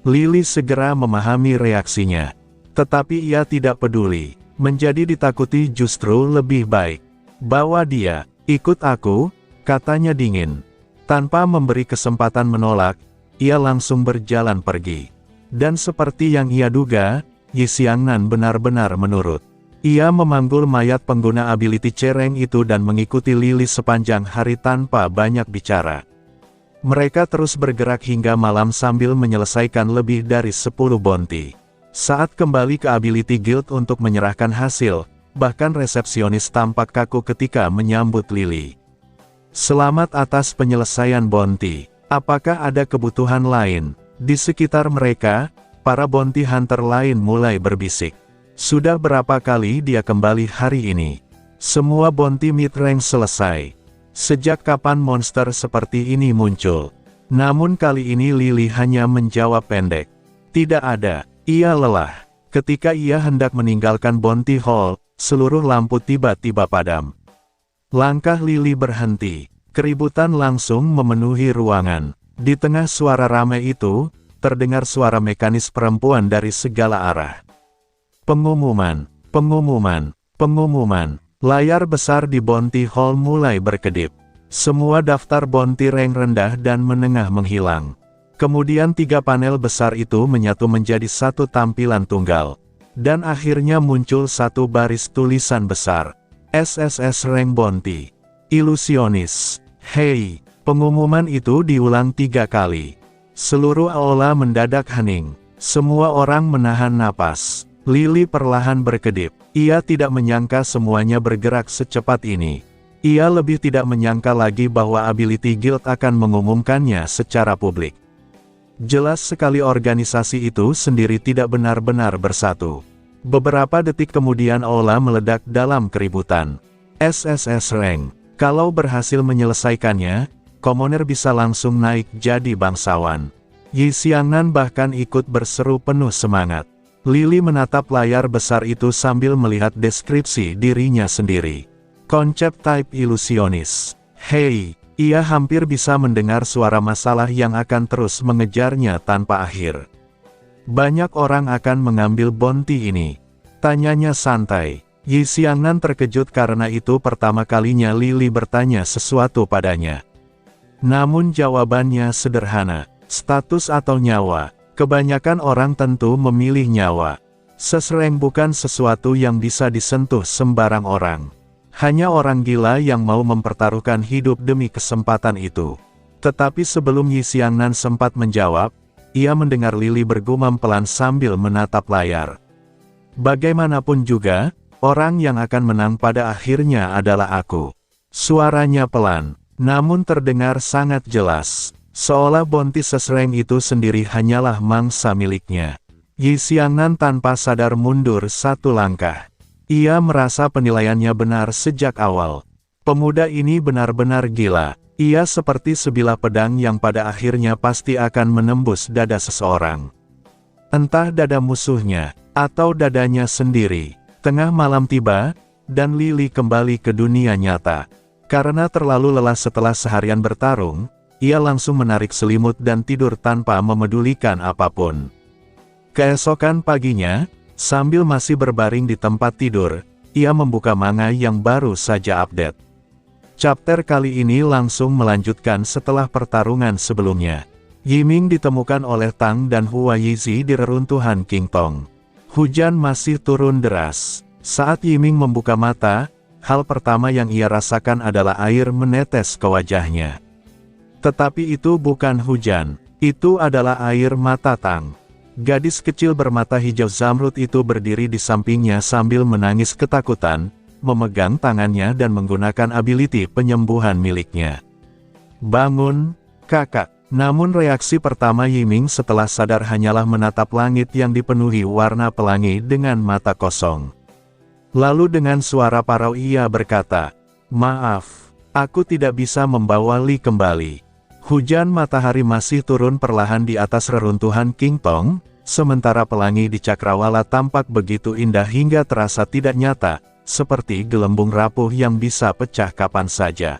Lily segera memahami reaksinya. Tetapi ia tidak peduli. Menjadi ditakuti justru lebih baik. Bawa dia, ikut aku, katanya dingin. Tanpa memberi kesempatan menolak, ia langsung berjalan pergi. Dan seperti yang ia duga, Yi Xiangnan benar-benar menurut. Ia memanggul mayat pengguna ability C-rank itu dan mengikuti Lily sepanjang hari tanpa banyak bicara. Mereka terus bergerak hingga malam sambil menyelesaikan lebih dari 10 bounty. Saat kembali ke Ability Guild untuk menyerahkan hasil, bahkan resepsionis tampak kaku ketika menyambut Lily. Selamat atas penyelesaian bounty. Apakah ada kebutuhan lain? Di sekitar mereka, para bounty hunter lain mulai berbisik. Sudah berapa kali dia kembali hari ini? Semua bounty mid-rank selesai. Sejak kapan monster seperti ini muncul? Namun kali ini Lily hanya menjawab pendek. Tidak ada. Ia lelah. Ketika ia hendak meninggalkan bounty hall, seluruh lampu tiba-tiba padam. Langkah Lily berhenti. Keributan langsung memenuhi ruangan. Di tengah suara ramai itu, terdengar suara mekanis perempuan dari segala arah. Pengumuman, pengumuman, pengumuman. Layar besar di bounty hall mulai berkedip. Semua daftar bounty rank rendah dan menengah menghilang. Kemudian 3 panel besar itu menyatu menjadi satu tampilan tunggal. Dan akhirnya muncul satu baris tulisan besar. SSS Rank Bounty. Ilusionis. Hei, pengumuman itu diulang 3 kali. Seluruh aula mendadak hening. Semua orang menahan napas. Lily perlahan berkedip. Ia tidak menyangka semuanya bergerak secepat ini. Ia lebih tidak menyangka lagi bahwa Ability Guild akan mengumumkannya secara publik. Jelas sekali organisasi itu sendiri tidak benar-benar bersatu. Beberapa detik kemudian aula meledak dalam keributan. SSS Rank. Kalau berhasil menyelesaikannya, Commoner bisa langsung naik jadi bangsawan. Yi Xiangnan bahkan ikut berseru penuh semangat. Lily menatap layar besar itu sambil melihat deskripsi dirinya sendiri. Konsep type ilusionis. Hei, ia hampir bisa mendengar suara masalah yang akan terus mengejarnya tanpa akhir. Banyak orang akan mengambil bounty ini. Tanyanya santai. Yi Xiangnan terkejut karena itu pertama kalinya Lily bertanya sesuatu padanya. Namun jawabannya sederhana. Status atau nyawa. Kebanyakan orang tentu memilih nyawa. Sesreng bukan sesuatu yang bisa disentuh sembarang orang. Hanya orang gila yang mau mempertaruhkan hidup demi kesempatan itu. Tetapi sebelum Yi Xiangnan sempat menjawab, ia mendengar Lily bergumam pelan sambil menatap layar. Bagaimanapun juga, orang yang akan menang pada akhirnya adalah aku. Suaranya pelan, namun terdengar sangat jelas. Seolah Bounty Sesreng itu sendiri hanyalah mangsa miliknya. Yi Xiangnan tanpa sadar mundur satu langkah. Ia merasa penilaiannya benar sejak awal. Pemuda ini benar-benar gila. Ia seperti sebilah pedang yang pada akhirnya pasti akan menembus dada seseorang. Entah dada musuhnya, atau dadanya sendiri. Tengah malam tiba, dan Lily kembali ke dunia nyata. Karena terlalu lelah setelah seharian bertarung, ia langsung menarik selimut dan tidur tanpa memedulikan apapun. Keesokan paginya, sambil masih berbaring di tempat tidur, ia membuka manga yang baru saja update. Chapter kali ini langsung melanjutkan setelah pertarungan sebelumnya. Yiming ditemukan oleh Tang dan Hua Yizi di reruntuhan King Tong. Hujan masih turun deras. Saat Yiming membuka mata, hal pertama yang ia rasakan adalah air menetes ke wajahnya. Tetapi itu bukan hujan, itu adalah air mata Tang. Gadis kecil bermata hijau zamrud itu berdiri di sampingnya sambil menangis ketakutan, memegang tangannya dan menggunakan ability penyembuhan miliknya. "Bangun, kakak." Namun reaksi pertama Yiming setelah sadar hanyalah menatap langit yang dipenuhi warna pelangi dengan mata kosong. Lalu dengan suara parau ia berkata, "Maaf, aku tidak bisa membawa Li kembali." Hujan matahari masih turun perlahan di atas reruntuhan King Tong, sementara pelangi di cakrawala tampak begitu indah hingga terasa tidak nyata, seperti gelembung rapuh yang bisa pecah kapan saja.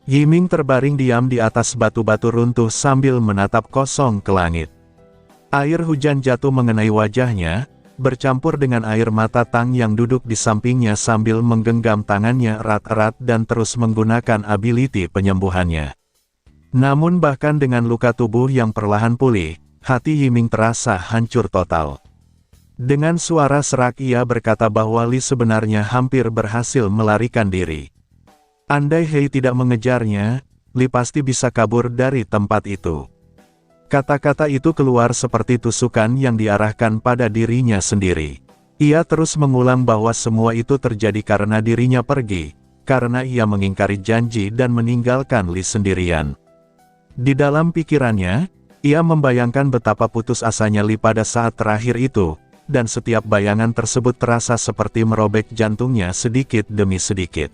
Yiming terbaring diam di atas batu-batu runtuh sambil menatap kosong ke langit. Air hujan jatuh mengenai wajahnya, bercampur dengan air mata Tang yang duduk di sampingnya sambil menggenggam tangannya erat-erat dan terus menggunakan ability penyembuhannya. Namun bahkan dengan luka tubuh yang perlahan pulih, hati Yiming terasa hancur total. Dengan suara serak ia berkata bahwa Li sebenarnya hampir berhasil melarikan diri. Andai Hei tidak mengejarnya, Li pasti bisa kabur dari tempat itu. Kata-kata itu keluar seperti tusukan yang diarahkan pada dirinya sendiri. Ia terus mengulang bahwa semua itu terjadi karena dirinya pergi, karena ia mengingkari janji dan meninggalkan Li sendirian. Di dalam pikirannya, ia membayangkan betapa putus asanya Li pada saat terakhir itu, dan setiap bayangan tersebut terasa seperti merobek jantungnya sedikit demi sedikit.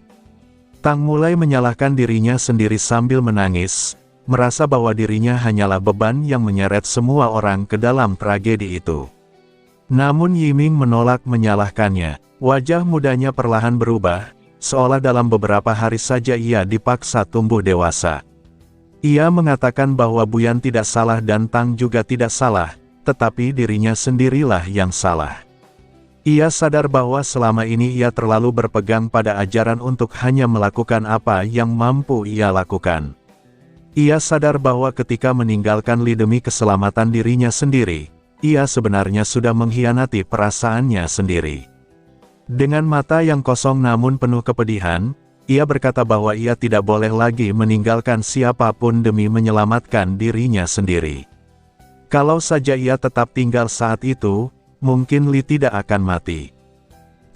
Tang mulai menyalahkan dirinya sendiri sambil menangis, merasa bahwa dirinya hanyalah beban yang menyeret semua orang ke dalam tragedi itu. Namun Yiming menolak menyalahkannya. Wajah mudanya perlahan berubah, seolah dalam beberapa hari saja ia dipaksa tumbuh dewasa. Ia mengatakan bahwa Buyan tidak salah dan Tang juga tidak salah, tetapi dirinya sendirilah yang salah. Ia sadar bahwa selama ini ia terlalu berpegang pada ajaran untuk hanya melakukan apa yang mampu ia lakukan. Ia sadar bahwa ketika meninggalkan Li demi keselamatan dirinya sendiri, ia sebenarnya sudah mengkhianati perasaannya sendiri. Dengan mata yang kosong namun penuh kepedihan, ia berkata bahwa ia tidak boleh lagi meninggalkan siapapun demi menyelamatkan dirinya sendiri. Kalau saja ia tetap tinggal saat itu, mungkin Li tidak akan mati.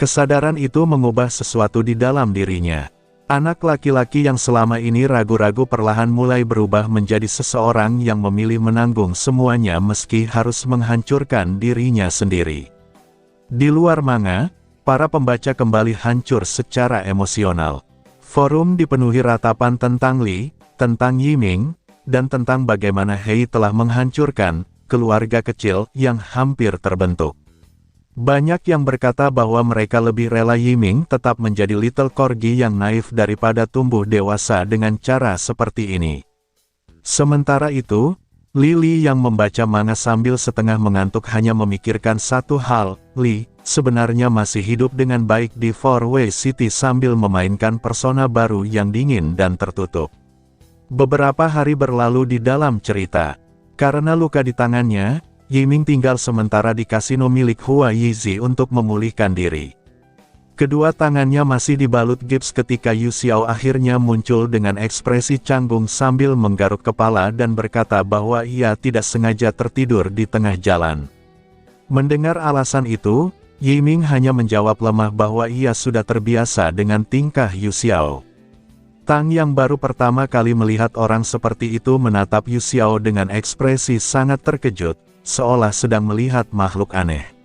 Kesadaran itu mengubah sesuatu di dalam dirinya. Anak laki-laki yang selama ini ragu-ragu perlahan mulai berubah menjadi seseorang yang memilih menanggung semuanya meski harus menghancurkan dirinya sendiri. Di luar manga, para pembaca kembali hancur secara emosional. Forum dipenuhi ratapan tentang Li, tentang Yiming, dan tentang bagaimana Hei telah menghancurkan keluarga kecil yang hampir terbentuk. Banyak yang berkata bahwa mereka lebih rela Yiming tetap menjadi little corgi yang naif daripada tumbuh dewasa dengan cara seperti ini. Sementara itu, Lily yang membaca manga sambil setengah mengantuk hanya memikirkan satu hal, Li sebenarnya masih hidup dengan baik di Four Way City sambil memainkan persona baru yang dingin dan tertutup. Beberapa hari berlalu di dalam cerita. Karena luka di tangannya, Yiming tinggal sementara di kasino milik Hua Yizi untuk memulihkan diri. Kedua tangannya masih dibalut gips ketika Yu Xiao akhirnya muncul dengan ekspresi canggung sambil menggaruk kepala dan berkata bahwa ia tidak sengaja tertidur di tengah jalan. Mendengar alasan itu, Yiming hanya menjawab lemah bahwa ia sudah terbiasa dengan tingkah Yu Xiao. Tang yang baru pertama kali melihat orang seperti itu menatap Yu Xiao dengan ekspresi sangat terkejut, seolah sedang melihat makhluk aneh.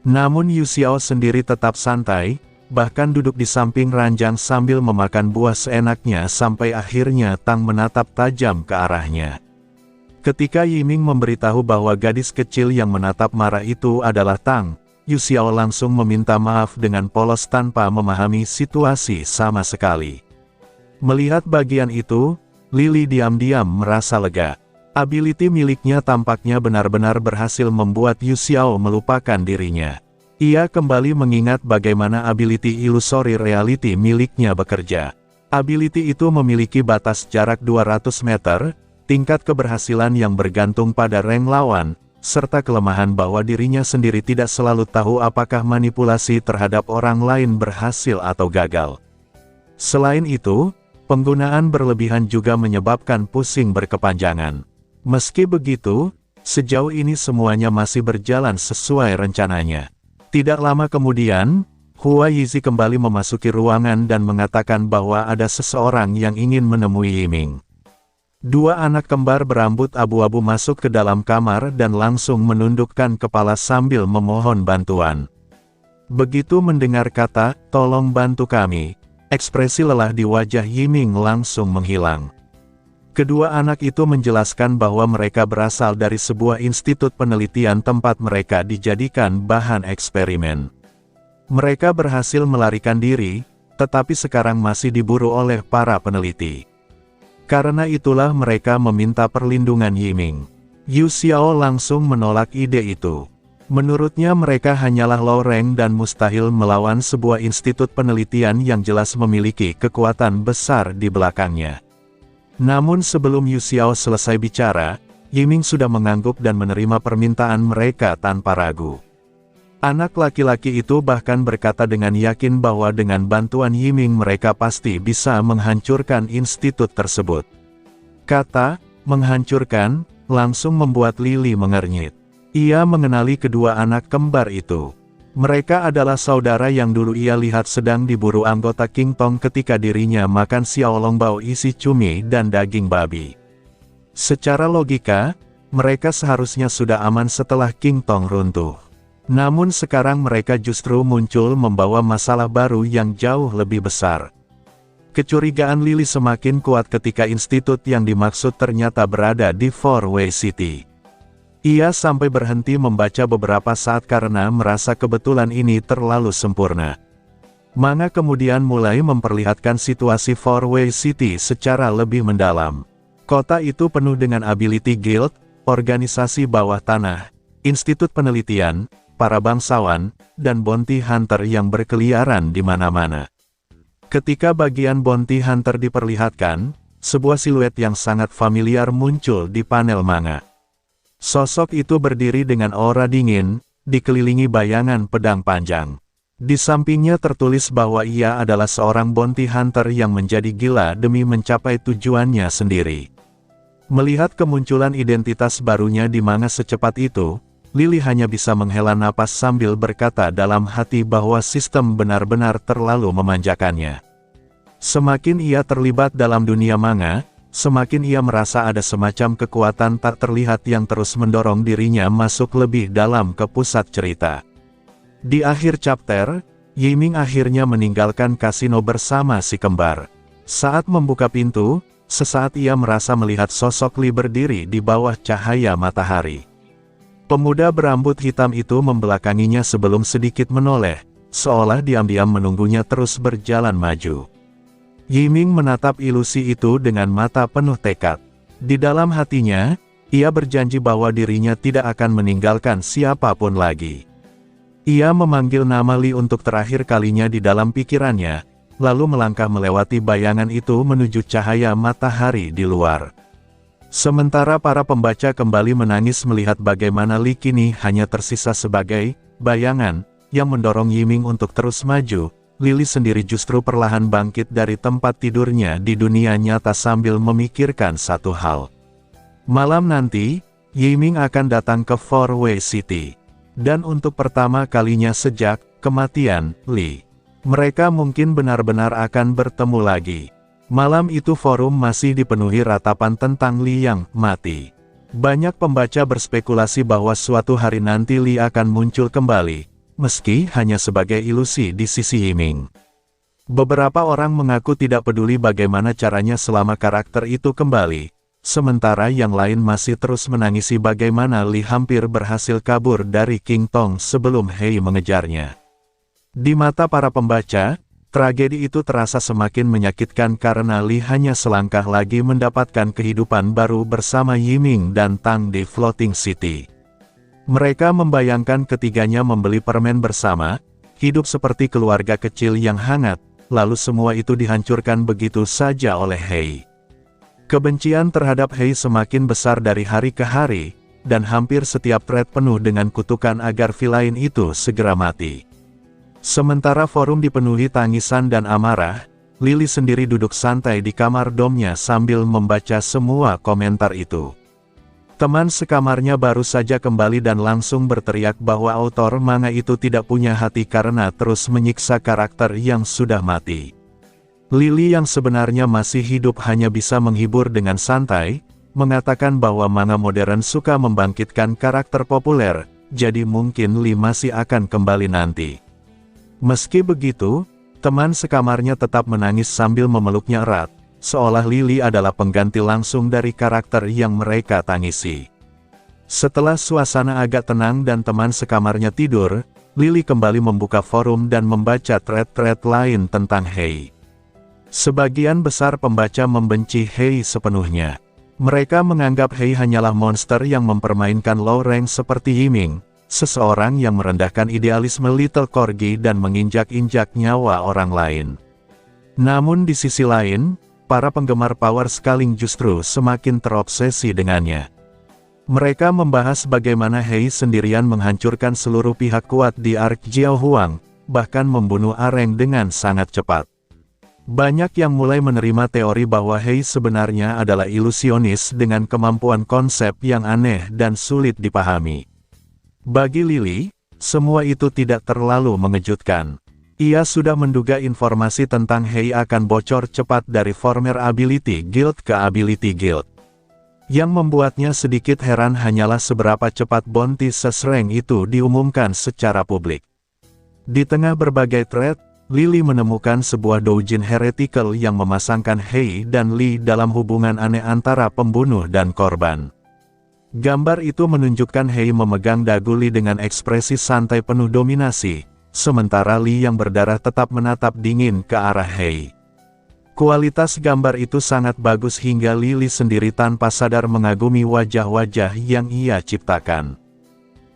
Namun Yu Xiao sendiri tetap santai, bahkan duduk di samping ranjang sambil memakan buah seenaknya sampai akhirnya Tang menatap tajam ke arahnya. Ketika Yiming memberitahu bahwa gadis kecil yang menatap marah itu adalah Tang, Yu Xiao langsung meminta maaf dengan polos tanpa memahami situasi sama sekali. Melihat bagian itu, Lily diam-diam merasa lega. Ability miliknya tampaknya benar-benar berhasil membuat Yu Xiao melupakan dirinya. Ia kembali mengingat bagaimana ability illusory reality miliknya bekerja. Ability itu memiliki batas jarak 200 meter, tingkat keberhasilan yang bergantung pada rank lawan, serta kelemahan bahwa dirinya sendiri tidak selalu tahu apakah manipulasi terhadap orang lain berhasil atau gagal. Selain itu, penggunaan berlebihan juga menyebabkan pusing berkepanjangan. Meski begitu, sejauh ini semuanya masih berjalan sesuai rencananya. Tidak lama kemudian, Hua Yizi kembali memasuki ruangan dan mengatakan bahwa ada seseorang yang ingin menemui Yiming. Dua anak kembar berambut abu-abu masuk ke dalam kamar dan langsung menundukkan kepala sambil memohon bantuan. Begitu mendengar kata, "Tolong bantu kami," ekspresi lelah di wajah Yiming langsung menghilang. Kedua anak itu menjelaskan bahwa mereka berasal dari sebuah institut penelitian tempat mereka dijadikan bahan eksperimen. Mereka berhasil melarikan diri, tetapi sekarang masih diburu oleh para peneliti. Karena itulah mereka meminta perlindungan Yiming. Yu Xiao langsung menolak ide itu. Menurutnya mereka hanyalah low rank dan mustahil melawan sebuah institut penelitian yang jelas memiliki kekuatan besar di belakangnya. Namun sebelum Yu Xiao selesai bicara, Yiming sudah mengangguk dan menerima permintaan mereka tanpa ragu. Anak laki-laki itu bahkan berkata dengan yakin bahwa dengan bantuan Yiming mereka pasti bisa menghancurkan institut tersebut. Kata, "menghancurkan," langsung membuat Lily mengernyit. Ia mengenali kedua anak kembar itu. Mereka adalah saudara yang dulu ia lihat sedang diburu anggota King Tong ketika dirinya makan xiaolongbao isi cumi dan daging babi. Secara logika, mereka seharusnya sudah aman setelah King Tong runtuh. Namun sekarang mereka justru muncul membawa masalah baru yang jauh lebih besar. Kecurigaan Lily semakin kuat ketika institut yang dimaksud ternyata berada di Four-Way City. Ia sampai berhenti membaca beberapa saat karena merasa kebetulan ini terlalu sempurna. Manga kemudian mulai memperlihatkan situasi Four-Way City secara lebih mendalam. Kota itu penuh dengan ability guild, organisasi bawah tanah, institut penelitian, para bangsawan, dan bounty hunter yang berkeliaran di mana-mana. Ketika bagian bounty hunter diperlihatkan, sebuah siluet yang sangat familiar muncul di panel manga. Sosok itu berdiri dengan aura dingin, dikelilingi bayangan pedang panjang. Di sampingnya tertulis bahwa ia adalah seorang bounty hunter yang menjadi gila demi mencapai tujuannya sendiri. Melihat kemunculan identitas barunya di manga secepat itu, Lily hanya bisa menghela napas sambil berkata dalam hati bahwa sistem benar-benar terlalu memanjakannya. Semakin ia terlibat dalam dunia manga, semakin ia merasa ada semacam kekuatan tak terlihat yang terus mendorong dirinya masuk lebih dalam ke pusat cerita. Di akhir chapter, Yiming akhirnya meninggalkan kasino bersama si kembar. Saat membuka pintu, sesaat ia merasa melihat sosok Li berdiri di bawah cahaya matahari. Pemuda berambut hitam itu membelakanginya sebelum sedikit menoleh, seolah diam-diam menunggunya terus berjalan maju. Yiming menatap ilusi itu dengan mata penuh tekad. Di dalam hatinya, ia berjanji bahwa dirinya tidak akan meninggalkan siapapun lagi. Ia memanggil nama Li untuk terakhir kalinya di dalam pikirannya, lalu melangkah melewati bayangan itu menuju cahaya matahari di luar. Sementara para pembaca kembali menangis melihat bagaimana Li kini hanya tersisa sebagai bayangan yang mendorong Yiming untuk terus maju, Lily sendiri justru perlahan bangkit dari tempat tidurnya di dunia nyata sambil memikirkan satu hal. Malam nanti, Yiming akan datang ke Fourway City. Dan untuk pertama kalinya sejak kematian Lee, mereka mungkin benar-benar akan bertemu lagi. Malam itu forum masih dipenuhi ratapan tentang Lee yang mati. Banyak pembaca berspekulasi bahwa suatu hari nanti Lee akan muncul kembali, meski hanya sebagai ilusi di sisi Yiming. Beberapa orang mengaku tidak peduli bagaimana caranya selama karakter itu kembali, sementara yang lain masih terus menangisi bagaimana Lee hampir berhasil kabur dari King Tong sebelum Hei mengejarnya. Di mata para pembaca, tragedi itu terasa semakin menyakitkan karena Lee hanya selangkah lagi mendapatkan kehidupan baru bersama Yiming dan Tang di Floating City. Mereka membayangkan ketiganya membeli permen bersama, hidup seperti keluarga kecil yang hangat, lalu semua itu dihancurkan begitu saja oleh Hei. Kebencian terhadap Hei semakin besar dari hari ke hari, dan hampir setiap thread penuh dengan kutukan agar villain itu segera mati. Sementara forum dipenuhi tangisan dan amarah, Lily sendiri duduk santai di kamar domnya sambil membaca semua komentar itu. Teman sekamarnya baru saja kembali dan langsung berteriak bahwa autor manga itu tidak punya hati karena terus menyiksa karakter yang sudah mati. Lily yang sebenarnya masih hidup hanya bisa menghibur dengan santai, mengatakan bahwa manga modern suka membangkitkan karakter populer, jadi mungkin Lee masih akan kembali nanti. Meski begitu, teman sekamarnya tetap menangis sambil memeluknya erat, seolah Lily adalah pengganti langsung dari karakter yang mereka tangisi. Setelah suasana agak tenang dan teman sekamarnya tidur, Lily kembali membuka forum dan membaca thread-thread lain tentang Hei. Sebagian besar pembaca membenci Hei sepenuhnya. Mereka menganggap Hei hanyalah monster yang mempermainkan low rank seperti Yiming, seseorang yang merendahkan idealisme Little Corgi dan menginjak-injak nyawa orang lain. Namun di sisi lain, para penggemar power scaling justru semakin terobsesi dengannya. Mereka membahas bagaimana Hei sendirian menghancurkan seluruh pihak kuat di Arc Jiaohuang, bahkan membunuh Areng dengan sangat cepat. Banyak yang mulai menerima teori bahwa Hei sebenarnya adalah ilusionis dengan kemampuan konsep yang aneh dan sulit dipahami. Bagi Lily, semua itu tidak terlalu mengejutkan. Ia sudah menduga informasi tentang Hei akan bocor cepat dari former ability guild ke ability guild. Yang membuatnya sedikit heran hanyalah seberapa cepat bounty rank itu diumumkan secara publik. Di tengah berbagai thread, Lily menemukan sebuah doujin heretical yang memasangkan Hei dan Lee dalam hubungan aneh antara pembunuh dan korban. Gambar itu menunjukkan Hei memegang dagu Lee dengan ekspresi santai penuh dominasi, sementara Lee yang berdarah tetap menatap dingin ke arah Hei. Kualitas gambar itu sangat bagus hingga Lily sendiri tanpa sadar mengagumi wajah-wajah yang ia ciptakan.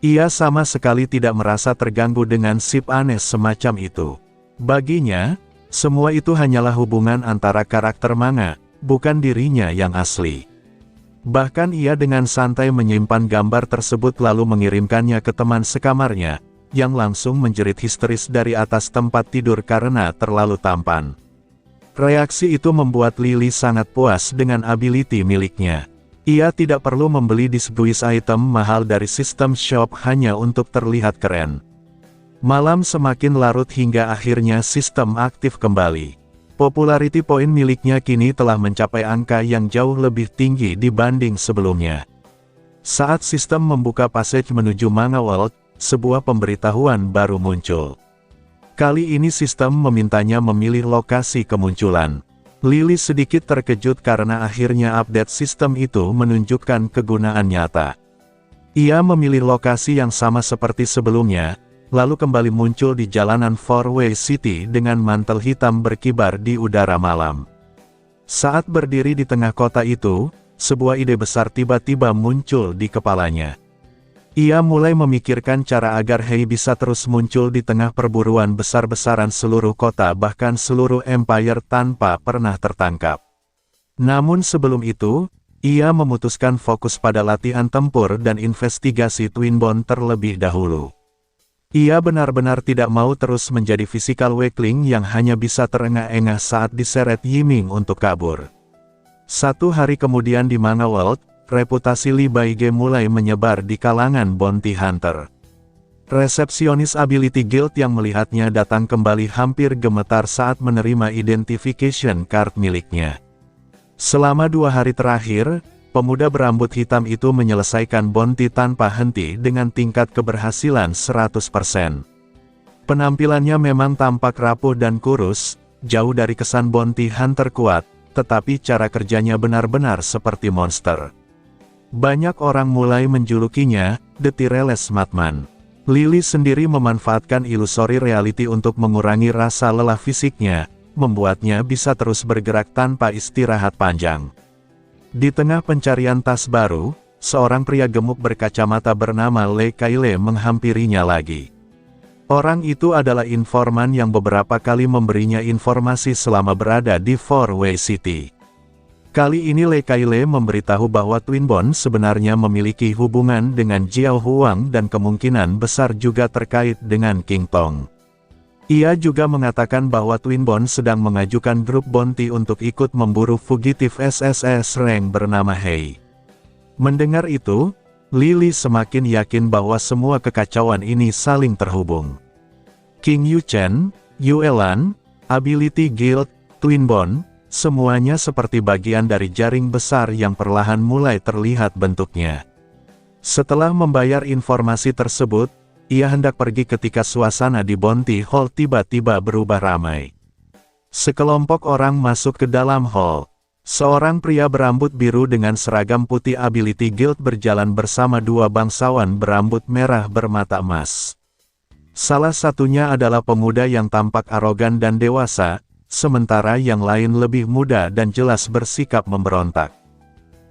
Ia sama sekali tidak merasa terganggu dengan sip aneh semacam itu. Baginya, semua itu hanyalah hubungan antara karakter manga, bukan dirinya yang asli. Bahkan ia dengan santai menyimpan gambar tersebut lalu mengirimkannya ke teman sekamarnya, yang langsung menjerit histeris dari atas tempat tidur karena terlalu tampan. Reaksi itu membuat Lily sangat puas dengan ability miliknya. Ia tidak perlu membeli disguise item mahal dari sistem shop hanya untuk terlihat keren. Malam semakin larut hingga akhirnya sistem aktif kembali. Popularity point miliknya kini telah mencapai angka yang jauh lebih tinggi dibanding sebelumnya. Saat sistem membuka passage menuju Manga World, sebuah pemberitahuan baru muncul. Kali ini sistem memintanya memilih lokasi kemunculan. Lily sedikit terkejut karena akhirnya update sistem itu menunjukkan kegunaan nyata. Ia memilih lokasi yang sama seperti sebelumnya, lalu kembali muncul di jalanan Fourway City dengan mantel hitam berkibar di udara malam. Saat berdiri di tengah kota itu, sebuah ide besar tiba-tiba muncul di kepalanya. Ia mulai memikirkan cara agar Hei bisa terus muncul di tengah perburuan besar-besaran seluruh kota bahkan seluruh empire tanpa pernah tertangkap. Namun sebelum itu, ia memutuskan fokus pada latihan tempur dan investigasi Twin Bond terlebih dahulu. Ia benar-benar tidak mau terus menjadi physical weakling yang hanya bisa terengah-engah saat diseret Yiming untuk kabur. Satu hari kemudian di Manga World, reputasi Li Baige mulai menyebar di kalangan bounty hunter. Resepsionis Ability Guild yang melihatnya datang kembali hampir gemetar saat menerima identification card miliknya. Selama 2 hari terakhir, pemuda berambut hitam itu menyelesaikan bounty tanpa henti dengan tingkat keberhasilan 100%. Penampilannya memang tampak rapuh dan kurus, jauh dari kesan bounty hunter kuat, tetapi cara kerjanya benar-benar seperti monster. Banyak orang mulai menjulukinya, The Tireless Madman. Lily sendiri memanfaatkan illusory reality untuk mengurangi rasa lelah fisiknya, membuatnya bisa terus bergerak tanpa istirahat panjang. Di tengah pencarian tas baru, seorang pria gemuk berkacamata bernama Le Kaile menghampirinya lagi. Orang itu adalah informan yang beberapa kali memberinya informasi selama berada di Four-Way City. Kali ini Le Kaile memberitahu bahwa Twin Bond sebenarnya memiliki hubungan dengan Jiao Huang dan kemungkinan besar juga terkait dengan King Tong. Ia juga mengatakan bahwa Twin Bond sedang mengajukan grup bounty untuk ikut memburu fugitif SSS rank bernama Hei. Mendengar itu, Lily semakin yakin bahwa semua kekacauan ini saling terhubung. King Yu Chen, Yu Elan, Ability Guild, Twin Bond, semuanya seperti bagian dari jaring besar yang perlahan mulai terlihat bentuknya. Setelah membayar informasi tersebut, ia hendak pergi ketika suasana di Bounty Hall tiba-tiba berubah ramai. Sekelompok orang masuk ke dalam hall. Seorang pria berambut biru dengan seragam putih Ability Guild berjalan bersama 2 bangsawan berambut merah bermata emas. Salah satunya adalah pemuda yang tampak arogan dan dewasa, sementara yang lain lebih muda dan jelas bersikap memberontak.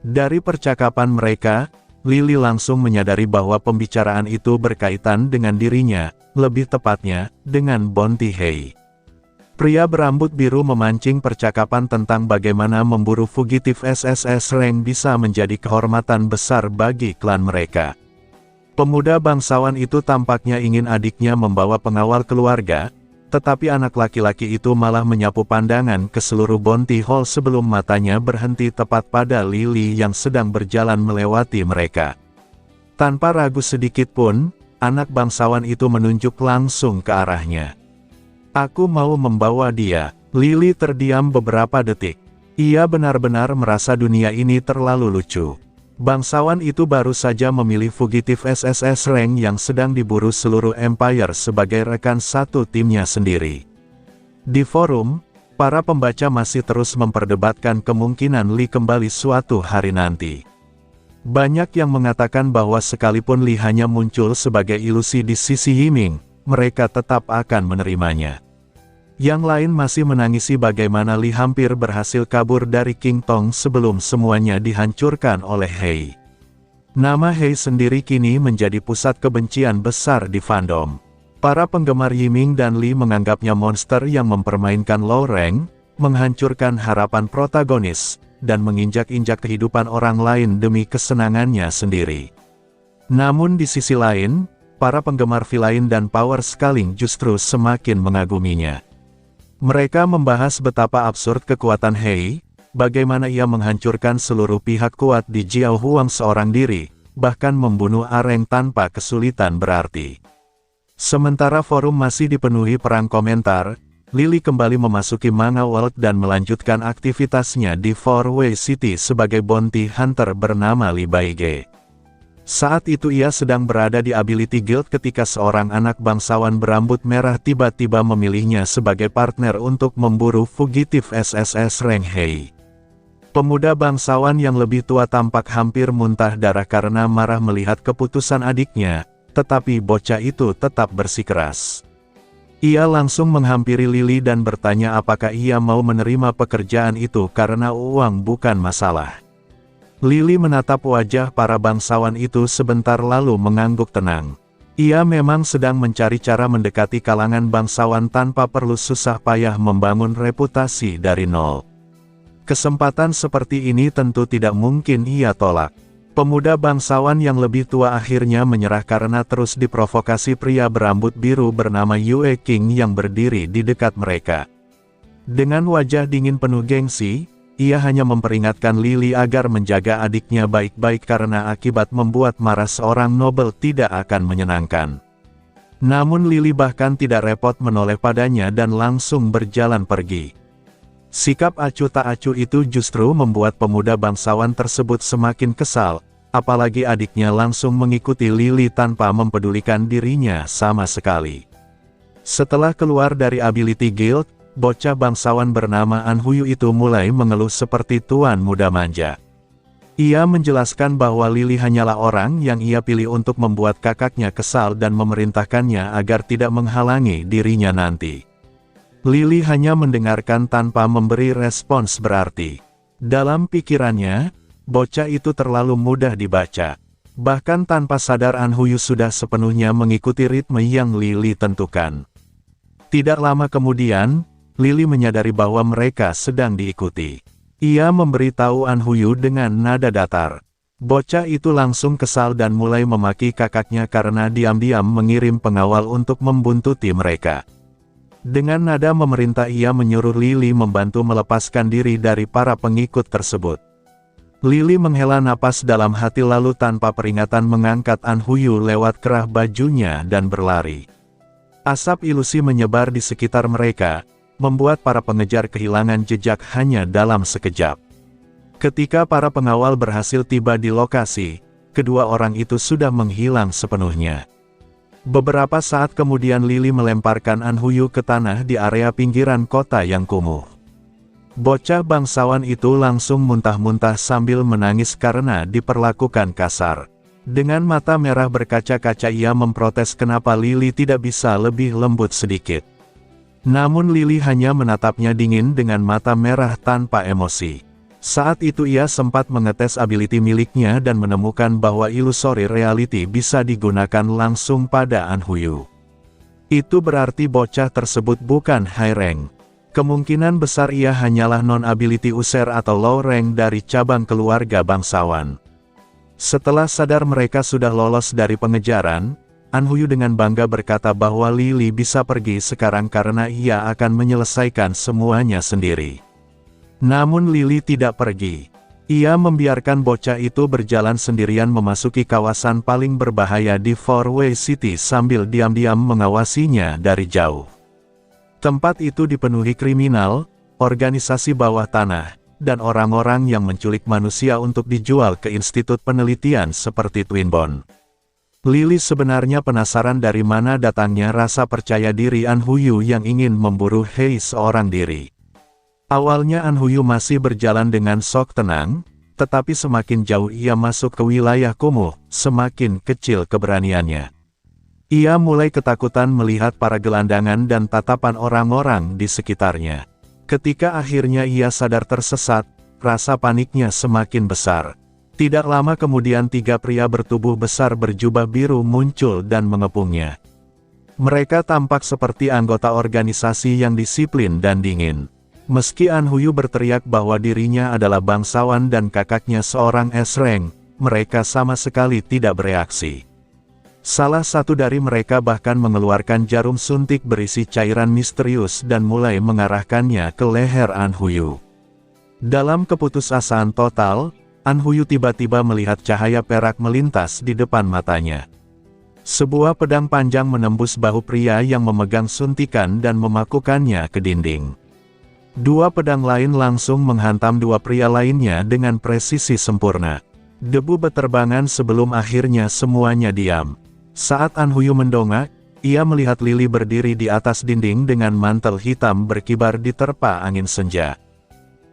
Dari percakapan mereka, Lily langsung menyadari bahwa pembicaraan itu berkaitan dengan dirinya, lebih tepatnya, dengan Bounty Hei. Pria berambut biru memancing percakapan tentang bagaimana memburu fugitif SSS rank bisa menjadi kehormatan besar bagi klan mereka. Pemuda bangsawan itu tampaknya ingin adiknya membawa pengawal keluarga, tetapi anak laki-laki itu malah menyapu pandangan ke seluruh Bounty Hall sebelum matanya berhenti tepat pada Lily yang sedang berjalan melewati mereka. Tanpa ragu sedikit pun, anak bangsawan itu menunjuk langsung ke arahnya. Aku mau membawa dia. Lily terdiam beberapa detik. Ia benar-benar merasa dunia ini terlalu lucu. Bangsawan itu baru saja memilih fugitif SSS rank yang sedang diburu seluruh Empire sebagai rekan satu timnya sendiri. Di forum, para pembaca masih terus memperdebatkan kemungkinan Li kembali suatu hari nanti. Banyak yang mengatakan bahwa sekalipun Li hanya muncul sebagai ilusi di sisi Yiming, mereka tetap akan menerimanya. Yang lain masih menangisi bagaimana Li hampir berhasil kabur dari King Tong sebelum semuanya dihancurkan oleh Hei. Nama Hei sendiri kini menjadi pusat kebencian besar di fandom. Para penggemar Yiming dan Li menganggapnya monster yang mempermainkan low rank, menghancurkan harapan protagonis, dan menginjak-injak kehidupan orang lain demi kesenangannya sendiri. Namun di sisi lain, para penggemar villain dan power scaling justru semakin mengaguminya. Mereka membahas betapa absurd kekuatan Hei, bagaimana ia menghancurkan seluruh pihak kuat di Jiao Huang seorang diri, bahkan membunuh Areng tanpa kesulitan berarti. Sementara forum masih dipenuhi perang komentar, Lily kembali memasuki Manga World dan melanjutkan aktivitasnya di Four-Way City sebagai bounty hunter bernama Li Baige. Saat itu ia sedang berada di Ability Guild ketika seorang anak bangsawan berambut merah tiba-tiba memilihnya sebagai partner untuk memburu fugitif SSS rank Hei. Pemuda bangsawan yang lebih tua tampak hampir muntah darah karena marah melihat keputusan adiknya, tetapi bocah itu tetap bersikeras. Ia langsung menghampiri Lily dan bertanya apakah ia mau menerima pekerjaan itu karena uang bukan masalah. Lily menatap wajah para bangsawan itu sebentar lalu mengangguk tenang. Ia memang sedang mencari cara mendekati kalangan bangsawan tanpa perlu susah payah membangun reputasi dari nol. Kesempatan seperti ini tentu tidak mungkin ia tolak. Pemuda bangsawan yang lebih tua akhirnya menyerah karena terus diprovokasi pria berambut biru bernama Yue King yang berdiri di dekat mereka. Dengan wajah dingin penuh gengsi, ia hanya memperingatkan Lily agar menjaga adiknya baik-baik karena akibat membuat marah seorang nobel tidak akan menyenangkan. Namun Lily bahkan tidak repot menoleh padanya dan langsung berjalan pergi. Sikap acuh tak acuh itu justru membuat pemuda bangsawan tersebut semakin kesal, apalagi adiknya langsung mengikuti Lily tanpa mempedulikan dirinya sama sekali. Setelah keluar dari Ability Guild, bocah bangsawan bernama An Huyu itu mulai mengeluh seperti tuan muda manja. Ia menjelaskan bahwa Lily hanyalah orang yang ia pilih untuk membuat kakaknya kesal dan memerintahkannya agar tidak menghalangi dirinya nanti. Lily hanya mendengarkan tanpa memberi respons berarti. Dalam pikirannya, bocah itu terlalu mudah dibaca. Bahkan tanpa sadar An Huyu sudah sepenuhnya mengikuti ritme yang Lily tentukan. Tidak lama kemudian, Lily menyadari bahwa mereka sedang diikuti. Ia memberitahu An Huyu dengan nada datar. Bocah itu langsung kesal dan mulai memaki kakaknya karena diam-diam mengirim pengawal untuk membuntuti mereka. Dengan nada memerintah ia menyuruh Lily membantu melepaskan diri dari para pengikut tersebut. Lily menghela napas dalam hati lalu tanpa peringatan mengangkat An Huyu lewat kerah bajunya dan berlari. Asap ilusi menyebar di sekitar mereka, membuat para pengejar kehilangan jejak hanya dalam sekejap. Ketika para pengawal berhasil tiba di lokasi, kedua orang itu sudah menghilang sepenuhnya. Beberapa saat kemudian Lily melemparkan An Huyu ke tanah di area pinggiran kota yang kumuh. Bocah bangsawan itu langsung muntah-muntah sambil menangis karena diperlakukan kasar. Dengan mata merah berkaca-kaca ia memprotes kenapa Lily tidak bisa lebih lembut sedikit. Namun Lily hanya menatapnya dingin dengan mata merah tanpa emosi. Saat itu ia sempat mengetes ability miliknya dan menemukan bahwa illusory reality bisa digunakan langsung pada An Huyu. Itu berarti bocah tersebut bukan high rank. Kemungkinan besar ia hanyalah non-ability user atau low rank dari cabang keluarga bangsawan. Setelah sadar mereka sudah lolos dari pengejaran, An Huyu dengan bangga berkata bahwa Lily bisa pergi sekarang karena ia akan menyelesaikan semuanya sendiri. Namun Lily tidak pergi. Ia membiarkan bocah itu berjalan sendirian memasuki kawasan paling berbahaya di Fourway City sambil diam-diam mengawasinya dari jauh. Tempat itu dipenuhi kriminal, organisasi bawah tanah, dan orang-orang yang menculik manusia untuk dijual ke institut penelitian seperti Twinbone. Lily sebenarnya penasaran dari mana datangnya rasa percaya diri An Huyu yang ingin memburu Hei seorang diri. Awalnya An Huyu masih berjalan dengan sok tenang, tetapi semakin jauh ia masuk ke wilayah kumuh, semakin kecil keberaniannya. Ia mulai ketakutan melihat para gelandangan dan tatapan orang-orang di sekitarnya. Ketika akhirnya ia sadar tersesat, rasa paniknya semakin besar. Tidak lama kemudian 3 pria bertubuh besar berjubah biru muncul dan mengepungnya. Mereka tampak seperti anggota organisasi yang disiplin dan dingin. Meski An Huyu berteriak bahwa dirinya adalah bangsawan dan kakaknya seorang S-rank, mereka sama sekali tidak bereaksi. Salah satu dari mereka bahkan mengeluarkan jarum suntik berisi cairan misterius dan mulai mengarahkannya ke leher An Huyu. Dalam keputusasaan total, An Huyu tiba-tiba melihat cahaya perak melintas di depan matanya. Sebuah pedang panjang menembus bahu pria yang memegang suntikan dan memakukannya ke dinding. 2 pedang lain langsung menghantam 2 pria lainnya dengan presisi sempurna. Debu beterbangan sebelum akhirnya semuanya diam. Saat An Huyu mendongak, ia melihat Lily berdiri di atas dinding dengan mantel hitam berkibar diterpa angin senja.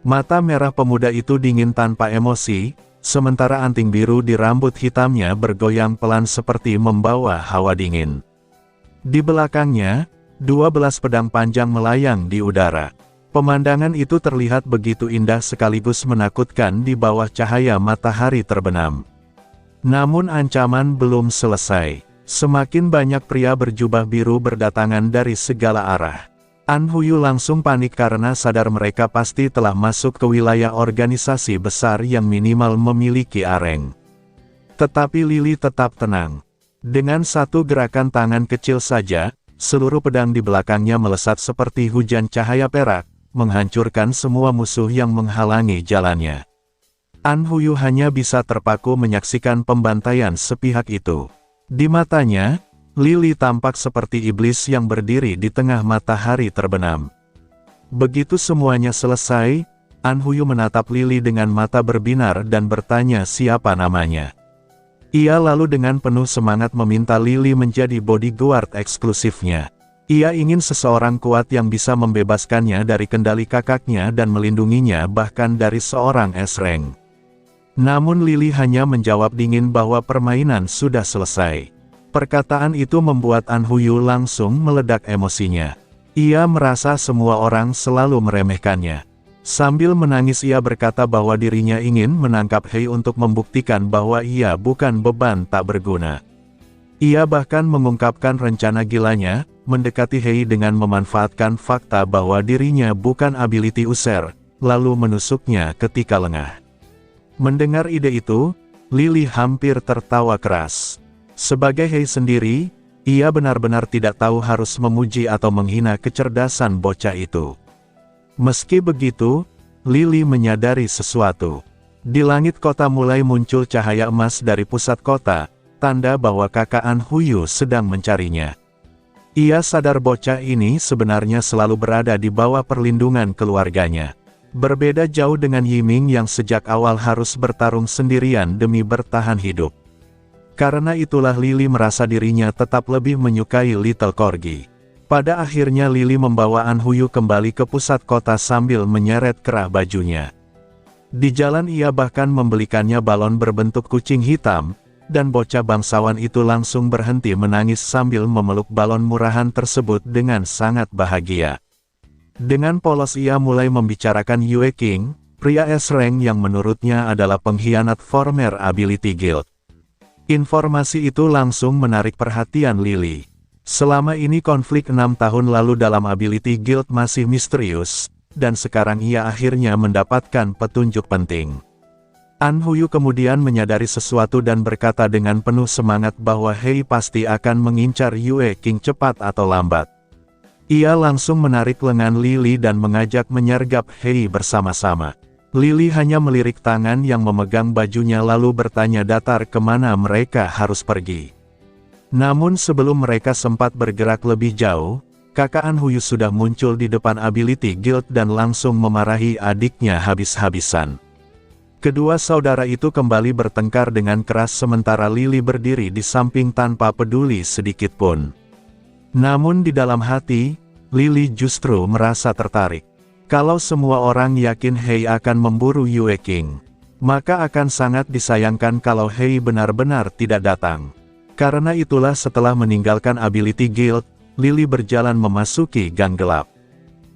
Mata merah pemuda itu dingin tanpa emosi, sementara anting biru di rambut hitamnya bergoyang pelan seperti membawa hawa dingin. Di belakangnya, 12 pedang panjang melayang di udara. Pemandangan itu terlihat begitu indah sekaligus menakutkan di bawah cahaya matahari terbenam. Namun ancaman belum selesai. Semakin banyak pria berjubah biru berdatangan dari segala arah. An Huyu langsung panik karena sadar mereka pasti telah masuk ke wilayah organisasi besar yang minimal memiliki areng. Tetapi Lily tetap tenang. Dengan satu gerakan tangan kecil saja, seluruh pedang di belakangnya melesat seperti hujan cahaya perak, menghancurkan semua musuh yang menghalangi jalannya. An Huyu hanya bisa terpaku menyaksikan pembantaian sepihak itu. Di matanya, Lily tampak seperti iblis yang berdiri di tengah matahari terbenam. Begitu semuanya selesai, An Huyu menatap Lily dengan mata berbinar dan bertanya siapa namanya. Ia lalu dengan penuh semangat meminta Lily menjadi bodyguard eksklusifnya. Ia ingin seseorang kuat yang bisa membebaskannya dari kendali kakaknya dan melindunginya bahkan dari seorang S-Rank. Namun Lily hanya menjawab dingin bahwa permainan sudah selesai. Perkataan itu membuat An Huyu langsung meledak emosinya. Ia merasa semua orang selalu meremehkannya. Sambil menangis ia berkata bahwa dirinya ingin menangkap Hei untuk membuktikan bahwa ia bukan beban tak berguna. Ia bahkan mengungkapkan rencana gilanya, mendekati Hei dengan memanfaatkan fakta bahwa dirinya bukan ability user, lalu menusuknya ketika lengah. Mendengar ide itu, Lily hampir tertawa keras. Sebagai Hei sendiri, ia benar-benar tidak tahu harus memuji atau menghina kecerdasan bocah itu. Meski begitu, Lily menyadari sesuatu. Di langit kota mulai muncul cahaya emas dari pusat kota, tanda bahwa kakak An Huyu sedang mencarinya. Ia sadar bocah ini sebenarnya selalu berada di bawah perlindungan keluarganya. Berbeda jauh dengan Yiming yang sejak awal harus bertarung sendirian demi bertahan hidup. Karena itulah Lily merasa dirinya tetap lebih menyukai Little Corgi. Pada akhirnya Lily membawa An Huyu kembali ke pusat kota sambil menyeret kerah bajunya. Di jalan ia bahkan membelikannya balon berbentuk kucing hitam, dan bocah bangsawan itu langsung berhenti menangis sambil memeluk balon murahan tersebut dengan sangat bahagia. Dengan polos ia mulai membicarakan Yue King, pria S-Rank yang menurutnya adalah pengkhianat former Ability Guild. Informasi itu langsung menarik perhatian Lily. Selama ini konflik 6 tahun lalu dalam Ability Guild masih misterius, dan sekarang ia akhirnya mendapatkan petunjuk penting. An Huyu kemudian menyadari sesuatu dan berkata dengan penuh semangat bahwa Hei pasti akan mengincar Yue King cepat atau lambat. Ia langsung menarik lengan Lily dan mengajak menyergap Hei bersama-sama. Lily hanya melirik tangan yang memegang bajunya lalu bertanya datar kemana mereka harus pergi. Namun sebelum mereka sempat bergerak lebih jauh, kakak An Huyu sudah muncul di depan Ability Guild dan langsung memarahi adiknya habis-habisan. Kedua saudara itu kembali bertengkar dengan keras sementara Lily berdiri di samping tanpa peduli sedikit pun. Namun di dalam hati, Lily justru merasa tertarik. Kalau semua orang yakin Hei akan memburu Yue King, maka akan sangat disayangkan kalau Hei benar-benar tidak datang. Karena itulah setelah meninggalkan Ability Guild, Lily berjalan memasuki gang gelap.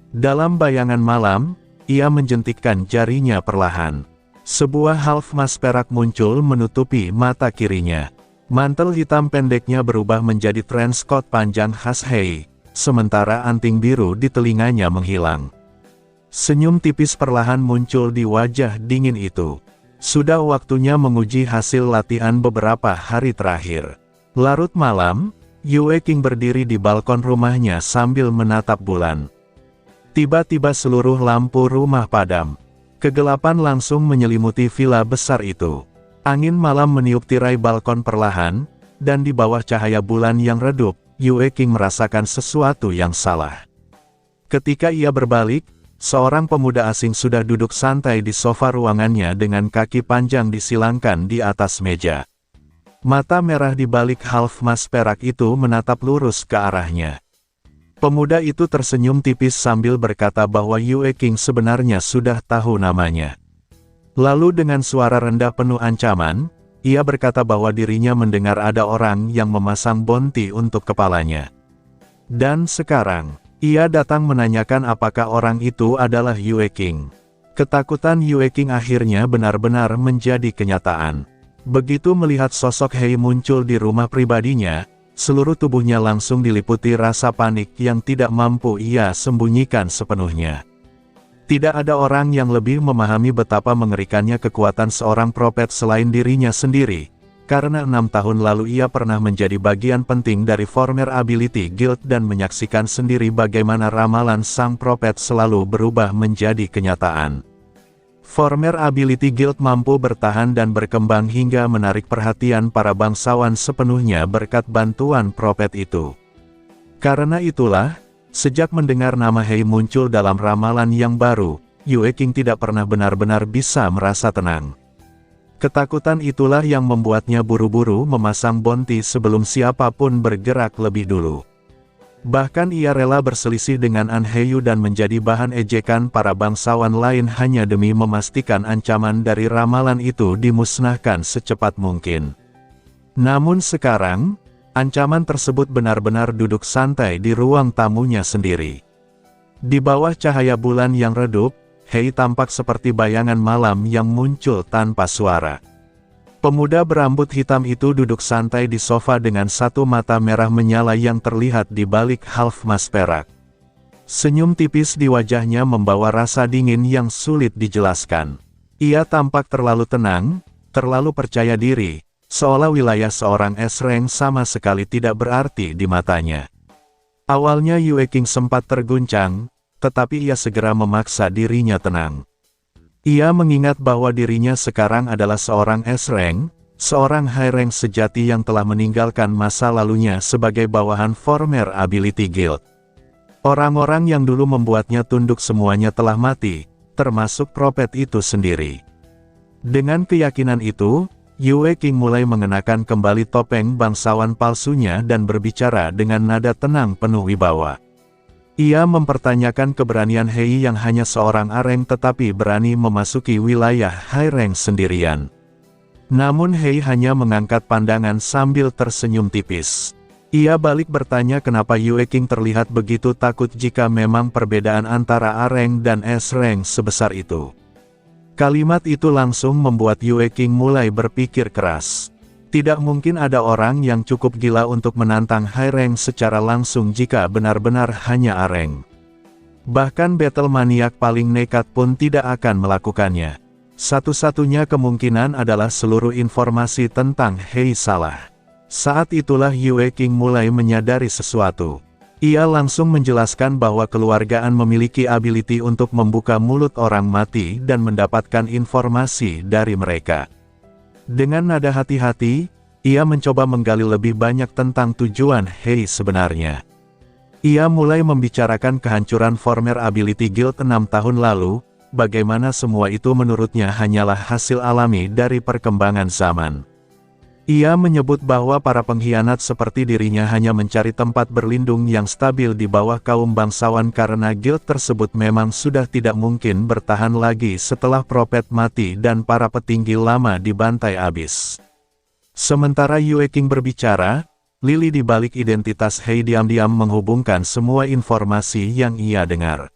Dalam bayangan malam, ia menjentikkan jarinya perlahan. Sebuah half mas perak muncul menutupi mata kirinya. Mantel hitam pendeknya berubah menjadi trench coat panjang khas Hei, sementara anting biru di telinganya menghilang. Senyum tipis perlahan muncul di wajah dingin itu. Sudah waktunya menguji hasil latihan beberapa hari terakhir. Larut malam, Yue King berdiri di balkon rumahnya sambil menatap bulan. Tiba-tiba seluruh lampu rumah padam. Kegelapan langsung menyelimuti villa besar itu. Angin malam meniup tirai balkon perlahan, dan di bawah cahaya bulan yang redup, Yue King merasakan sesuatu yang salah. Ketika ia berbalik, seorang pemuda asing sudah duduk santai di sofa ruangannya dengan kaki panjang disilangkan di atas meja. Mata merah di balik half mas perak itu menatap lurus ke arahnya. Pemuda itu tersenyum tipis sambil berkata bahwa Yue King sebenarnya sudah tahu namanya. Lalu dengan suara rendah penuh ancaman, ia berkata bahwa dirinya mendengar ada orang yang memasang bonti untuk kepalanya. Dan sekarang, ia datang menanyakan apakah orang itu adalah Yue King. Ketakutan Yue King akhirnya benar-benar menjadi kenyataan. Begitu melihat sosok Hei muncul di rumah pribadinya, seluruh tubuhnya langsung diliputi rasa panik yang tidak mampu ia sembunyikan sepenuhnya. Tidak ada orang yang lebih memahami betapa mengerikannya kekuatan seorang prophet selain dirinya sendiri. karena 6 tahun lalu ia pernah menjadi bagian penting dari Former Ability Guild dan menyaksikan sendiri bagaimana ramalan sang prophet selalu berubah menjadi kenyataan. Former Ability Guild mampu bertahan dan berkembang hingga menarik perhatian para bangsawan sepenuhnya berkat bantuan prophet itu. Karena itulah, sejak mendengar nama Hei muncul dalam ramalan yang baru, Yue Qing tidak pernah benar-benar bisa merasa tenang. Ketakutan itulah yang membuatnya buru-buru memasang bounty sebelum siapapun bergerak lebih dulu. Bahkan ia rela berselisih dengan An Heyu dan menjadi bahan ejekan para bangsawan lain hanya demi memastikan ancaman dari ramalan itu dimusnahkan secepat mungkin. Namun sekarang, ancaman tersebut benar-benar duduk santai di ruang tamunya sendiri. Di bawah cahaya bulan yang redup, Hei tampak seperti bayangan malam yang muncul tanpa suara. Pemuda berambut hitam itu duduk santai di sofa dengan satu mata merah menyala yang terlihat di balik half mas perak. Senyum tipis di wajahnya membawa rasa dingin yang sulit dijelaskan. Ia tampak terlalu tenang, terlalu percaya diri, seolah wilayah seorang S-Rank sama sekali tidak berarti di matanya. Awalnya Yue Qing sempat terguncang, tetapi ia segera memaksa dirinya tenang. Ia mengingat bahwa dirinya sekarang adalah seorang S-Rank, seorang High Rank sejati yang telah meninggalkan masa lalunya sebagai bawahan Former Ability Guild. Orang-orang yang dulu membuatnya tunduk semuanya telah mati, termasuk prophet itu sendiri. Dengan keyakinan itu, Yue Qing mulai mengenakan kembali topeng bangsawan palsunya dan berbicara dengan nada tenang penuh wibawa. Ia mempertanyakan keberanian Hei yang hanya seorang areng tetapi berani memasuki wilayah high rank sendirian. Namun Hei hanya mengangkat pandangan sambil tersenyum tipis. Ia balik bertanya kenapa Yue Qing terlihat begitu takut jika memang perbedaan antara areng dan S-Rank sebesar itu. Kalimat itu langsung membuat Yue Qing mulai berpikir keras. Tidak mungkin ada orang yang cukup gila untuk menantang high rank secara langsung jika benar-benar hanya areng. Bahkan battle maniak paling nekat pun tidak akan melakukannya. Satu-satunya kemungkinan adalah seluruh informasi tentang Hei salah. Saat itulah Yue Qing mulai menyadari sesuatu. Ia langsung menjelaskan bahwa keluargaan memiliki ability untuk membuka mulut orang mati dan mendapatkan informasi dari mereka. Dengan nada hati-hati, ia mencoba menggali lebih banyak tentang tujuan Hei sebenarnya. Ia mulai membicarakan kehancuran Former Ability Guild 6 tahun lalu, bagaimana semua itu menurutnya hanyalah hasil alami dari perkembangan zaman. Ia menyebut bahwa para pengkhianat seperti dirinya hanya mencari tempat berlindung yang stabil di bawah kaum bangsawan karena guild tersebut memang sudah tidak mungkin bertahan lagi setelah prophet mati dan para petinggi lama dibantai abis. Sementara Yue Qing berbicara, lili di balik identitas Hei diam-diam menghubungkan semua informasi yang ia dengar.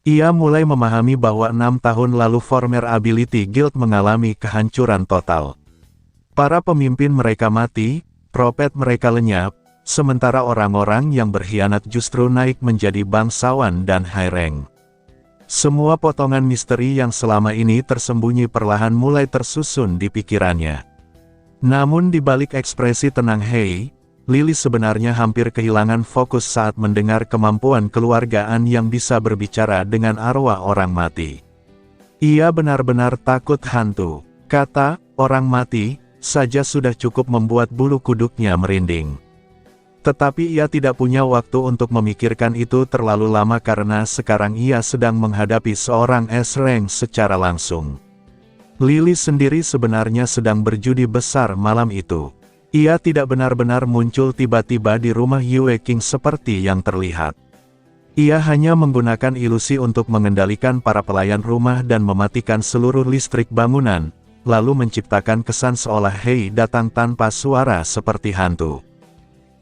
Ia mulai memahami bahwa 6 tahun lalu Former Ability Guild mengalami kehancuran total. Para pemimpin mereka mati, prophet mereka lenyap, sementara orang-orang yang berkhianat justru naik menjadi bangsawan dan high rank. Semua potongan misteri yang selama ini tersembunyi perlahan mulai tersusun di pikirannya. Namun di balik ekspresi tenang Hei, Lily sebenarnya hampir kehilangan fokus saat mendengar kemampuan keluargaan yang bisa berbicara dengan arwah orang mati. Ia benar-benar takut hantu, kata orang mati, saja sudah cukup membuat bulu kuduknya merinding. Tetapi ia tidak punya waktu untuk memikirkan itu terlalu lama karena sekarang ia sedang menghadapi seorang S-Rank secara langsung. Lily sendiri sebenarnya sedang berjudi besar malam itu. Ia tidak benar-benar muncul tiba-tiba di rumah Yue Qing seperti yang terlihat. Ia hanya menggunakan ilusi untuk mengendalikan para pelayan rumah dan mematikan seluruh listrik bangunan, lalu menciptakan kesan seolah Hei datang tanpa suara seperti hantu.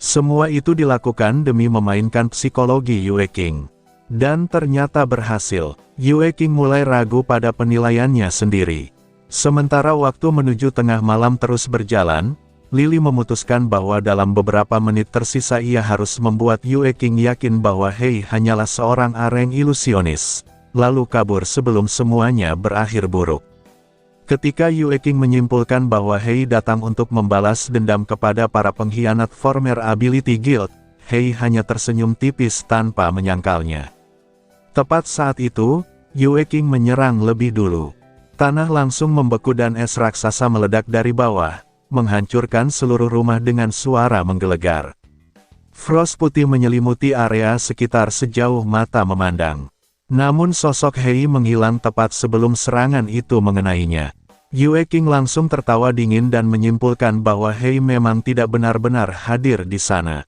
Semua itu dilakukan demi memainkan psikologi Yue Qing. Dan ternyata berhasil. Yue Qing mulai ragu pada penilaiannya sendiri. Sementara waktu menuju tengah malam terus berjalan, Lily memutuskan bahwa dalam beberapa menit tersisa ia harus membuat Yue Qing yakin bahwa Hei hanyalah seorang areng ilusionis, lalu kabur sebelum semuanya berakhir buruk. Ketika Yue King menyimpulkan bahwa Hei datang untuk membalas dendam kepada para pengkhianat former Ability Guild, Hei hanya tersenyum tipis tanpa menyangkalnya. Tepat saat itu, Yue King menyerang lebih dulu. Tanah langsung membeku dan es raksasa meledak dari bawah, menghancurkan seluruh rumah dengan suara menggelegar. Frost putih menyelimuti area sekitar sejauh mata memandang. Namun sosok Hei menghilang tepat sebelum serangan itu mengenainya. Yue King langsung tertawa dingin dan menyimpulkan bahwa Hei memang tidak benar-benar hadir di sana.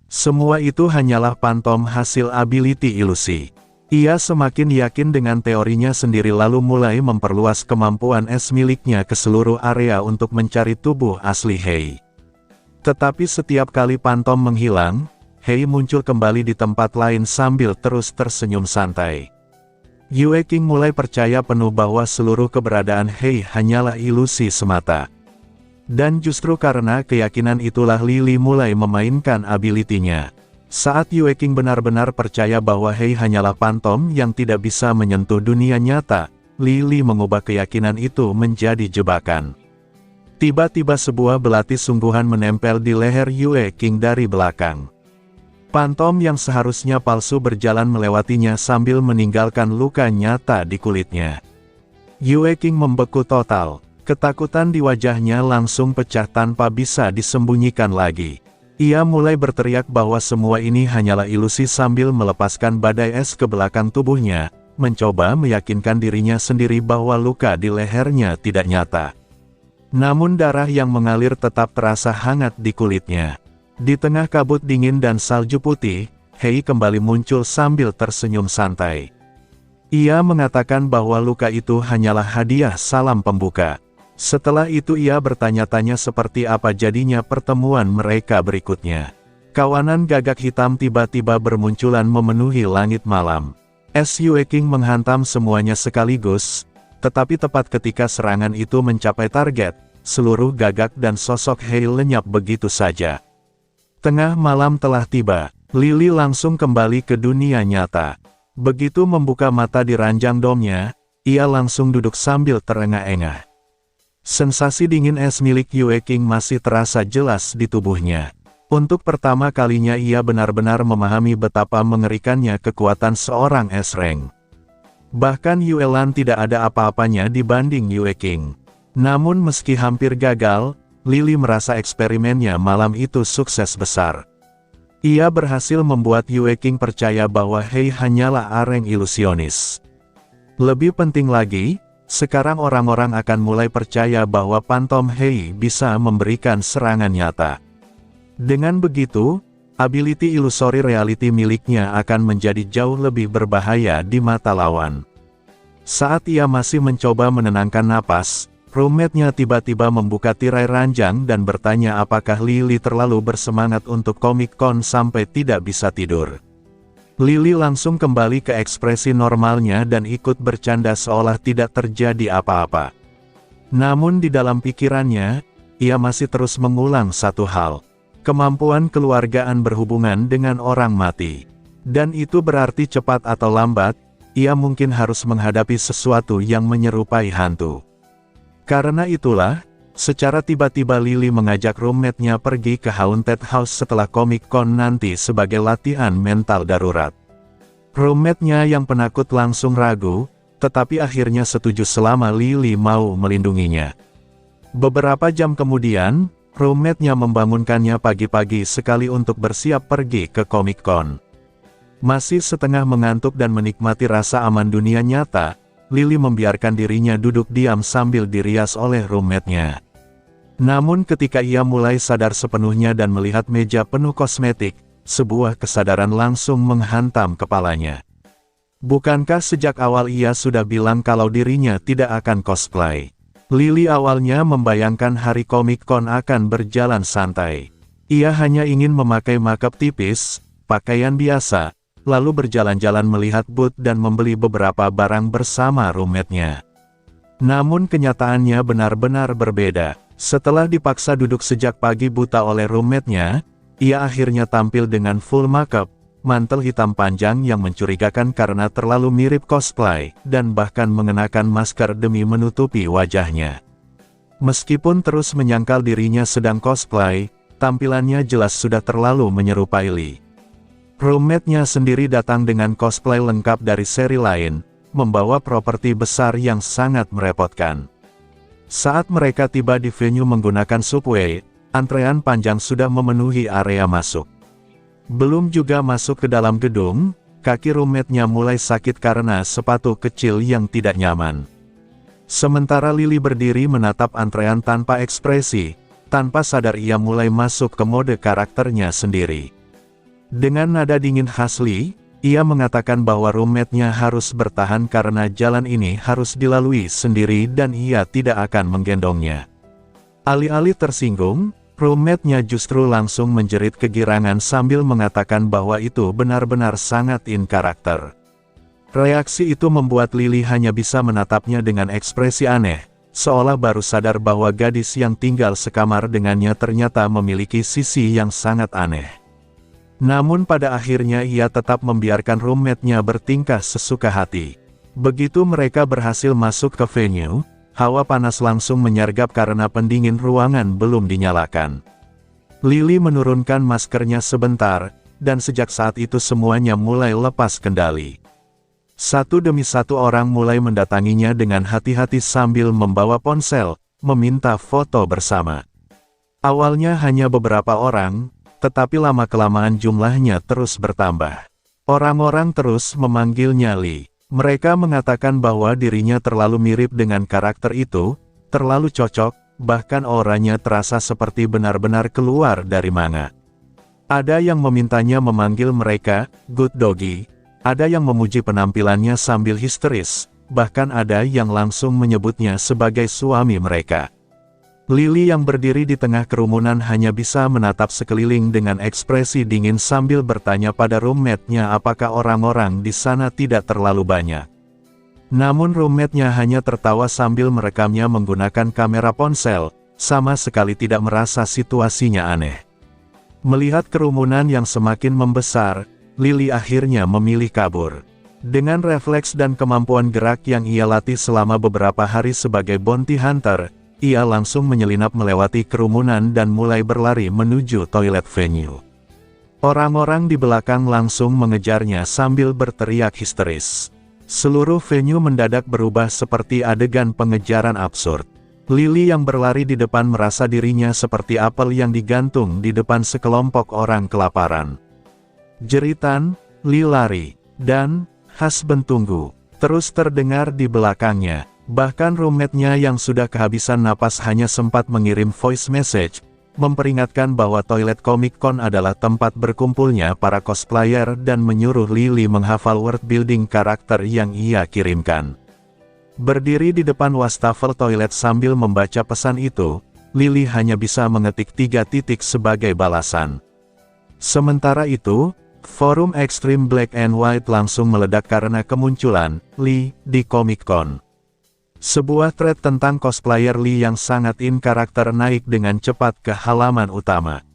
Semua itu hanyalah pantom hasil ability ilusi. Ia semakin yakin dengan teorinya sendiri lalu mulai memperluas kemampuan es miliknya ke seluruh area untuk mencari tubuh asli Hei. Tetapi setiap kali pantom menghilang, Hei muncul kembali di tempat lain sambil terus tersenyum santai. Yue King mulai percaya penuh bahwa seluruh keberadaan Hei hanyalah ilusi semata. Dan justru karena keyakinan itulah Lily mulai memainkan ability-nya. Saat Yue King benar-benar percaya bahwa Hei hanyalah pantom yang tidak bisa menyentuh dunia nyata, Lily mengubah keyakinan itu menjadi jebakan. Tiba-tiba sebuah belati sungguhan menempel di leher Yue King dari belakang. Pantom yang seharusnya palsu berjalan melewatinya sambil meninggalkan luka nyata di kulitnya. Yue King membeku total, ketakutan di wajahnya langsung pecah tanpa bisa disembunyikan lagi. Ia mulai berteriak bahwa semua ini hanyalah ilusi sambil melepaskan badai es ke belakang tubuhnya, mencoba meyakinkan dirinya sendiri bahwa luka di lehernya tidak nyata. Namun darah yang mengalir tetap terasa hangat di kulitnya. Di tengah kabut dingin dan salju putih, Hei kembali muncul sambil tersenyum santai. Ia mengatakan bahwa luka itu hanyalah hadiah salam pembuka. Setelah itu ia bertanya-tanya seperti apa jadinya pertemuan mereka berikutnya. Kawanan gagak hitam tiba-tiba bermunculan memenuhi langit malam. Es Yue King menghantam semuanya sekaligus, tetapi tepat ketika serangan itu mencapai target, seluruh gagak dan sosok Hei lenyap begitu saja. Tengah malam telah tiba, Lily langsung kembali ke dunia nyata. Begitu membuka mata di ranjang domnya, ia langsung duduk sambil terengah-engah. Sensasi dingin es milik Yue King masih terasa jelas di tubuhnya. Untuk pertama kalinya ia benar-benar memahami betapa mengerikannya kekuatan seorang es rank. Bahkan Yue Lan tidak ada apa-apanya dibanding Yue King. Namun meski hampir gagal, Lily merasa eksperimennya malam itu sukses besar. Ia berhasil membuat Yue King percaya bahwa Hei hanyalah areng ilusionis. Lebih penting lagi, sekarang orang-orang akan mulai percaya bahwa pantom Hei bisa memberikan serangan nyata. Dengan begitu, ability illusory reality miliknya akan menjadi jauh lebih berbahaya di mata lawan. Saat ia masih mencoba menenangkan napas, roommate-nya tiba-tiba membuka tirai ranjang dan bertanya apakah Lily terlalu bersemangat untuk Comic-Con sampai tidak bisa tidur. Lily langsung kembali ke ekspresi normalnya dan ikut bercanda seolah tidak terjadi apa-apa. Namun di dalam pikirannya, ia masih terus mengulang satu hal. Kemampuan keluargaan berhubungan dengan orang mati. Dan itu berarti cepat atau lambat, ia mungkin harus menghadapi sesuatu yang menyerupai hantu. Karena itulah, secara tiba-tiba Lily mengajak roommate-nya pergi ke Haunted House setelah Comic-Con nanti sebagai latihan mental darurat. Roommate-nya yang penakut langsung ragu, tetapi akhirnya setuju selama Lily mau melindunginya. Beberapa jam kemudian, roommate-nya membangunkannya pagi-pagi sekali untuk bersiap pergi ke Comic-Con. Masih setengah mengantuk dan menikmati rasa aman dunia nyata, Lily membiarkan dirinya duduk diam sambil dirias oleh roommate-nya. Namun ketika ia mulai sadar sepenuhnya dan melihat meja penuh kosmetik, sebuah kesadaran langsung menghantam kepalanya. Bukankah sejak awal ia sudah bilang kalau dirinya tidak akan cosplay? Lily awalnya membayangkan hari Comic-Con akan berjalan santai. Ia hanya ingin memakai makeup tipis, pakaian biasa, lalu berjalan-jalan melihat booth dan membeli beberapa barang bersama roommate-nya. Namun kenyataannya benar-benar berbeda. Setelah dipaksa duduk sejak pagi buta oleh roommate-nya, ia akhirnya tampil dengan full makeup, mantel hitam panjang yang mencurigakan karena terlalu mirip cosplay, dan bahkan mengenakan masker demi menutupi wajahnya. Meskipun terus menyangkal dirinya sedang cosplay, tampilannya jelas sudah terlalu menyerupai Lee. Roommate-nya sendiri datang dengan cosplay lengkap dari seri lain, membawa properti besar yang sangat merepotkan. Saat mereka tiba di venue menggunakan subway, antrean panjang sudah memenuhi area masuk. Belum juga masuk ke dalam gedung, kaki roommate-nya mulai sakit karena sepatu kecil yang tidak nyaman. Sementara Lily berdiri menatap antrean tanpa ekspresi, tanpa sadar ia mulai masuk ke mode karakternya sendiri. Dengan nada dingin khas Lee, ia mengatakan bahwa roommate-nya harus bertahan karena jalan ini harus dilalui sendiri dan ia tidak akan menggendongnya. Alih-alih tersinggung, roommate-nya justru langsung menjerit kegirangan sambil mengatakan bahwa itu benar-benar sangat in karakter. Reaksi itu membuat Lily hanya bisa menatapnya dengan ekspresi aneh, seolah baru sadar bahwa gadis yang tinggal sekamar dengannya ternyata memiliki sisi yang sangat aneh. Namun pada akhirnya ia tetap membiarkan roommate-nya bertingkah sesuka hati. Begitu mereka berhasil masuk ke venue, hawa panas langsung menyergap karena pendingin ruangan belum dinyalakan. Lily menurunkan maskernya sebentar, dan sejak saat itu semuanya mulai lepas kendali. Satu demi satu orang mulai mendatanginya dengan hati-hati sambil membawa ponsel, meminta foto bersama. Awalnya hanya beberapa orang, tetapi lama-kelamaan jumlahnya terus bertambah. Orang-orang terus memanggilnya Lee. Mereka mengatakan bahwa dirinya terlalu mirip dengan karakter itu, terlalu cocok, bahkan auranya terasa seperti benar-benar keluar dari manga. Ada yang memintanya memanggil mereka, Good Doggy, ada yang memuji penampilannya sambil histeris, bahkan ada yang langsung menyebutnya sebagai suami mereka. Lily yang berdiri di tengah kerumunan hanya bisa menatap sekeliling dengan ekspresi dingin sambil bertanya pada roommate-nya apakah orang-orang di sana tidak terlalu banyak. Namun roommate-nya hanya tertawa sambil merekamnya menggunakan kamera ponsel, sama sekali tidak merasa situasinya aneh. Melihat kerumunan yang semakin membesar, Lily akhirnya memilih kabur. Dengan refleks dan kemampuan gerak yang ia latih selama beberapa hari sebagai bounty hunter, ia langsung menyelinap melewati kerumunan dan mulai berlari menuju toilet venue. Orang-orang di belakang langsung mengejarnya sambil berteriak histeris. Seluruh venue mendadak berubah seperti adegan pengejaran absurd. Lily yang berlari di depan merasa dirinya seperti apel yang digantung di depan sekelompok orang kelaparan. Jeritan, Lee lari, dan husband tunggu terus terdengar di belakangnya. Bahkan roommate-nya yang sudah kehabisan napas hanya sempat mengirim voice message, memperingatkan bahwa toilet Comic Con adalah tempat berkumpulnya para cosplayer dan menyuruh Lily menghafal word building karakter yang ia kirimkan. Berdiri di depan wastafel toilet sambil membaca pesan itu, Lily hanya bisa mengetik 3 titik sebagai balasan. Sementara itu, forum Extreme Black and White langsung meledak karena kemunculan Lee di Comic Con. Sebuah thread tentang cosplayer Lee yang sangat in karakter naik dengan cepat ke halaman utama.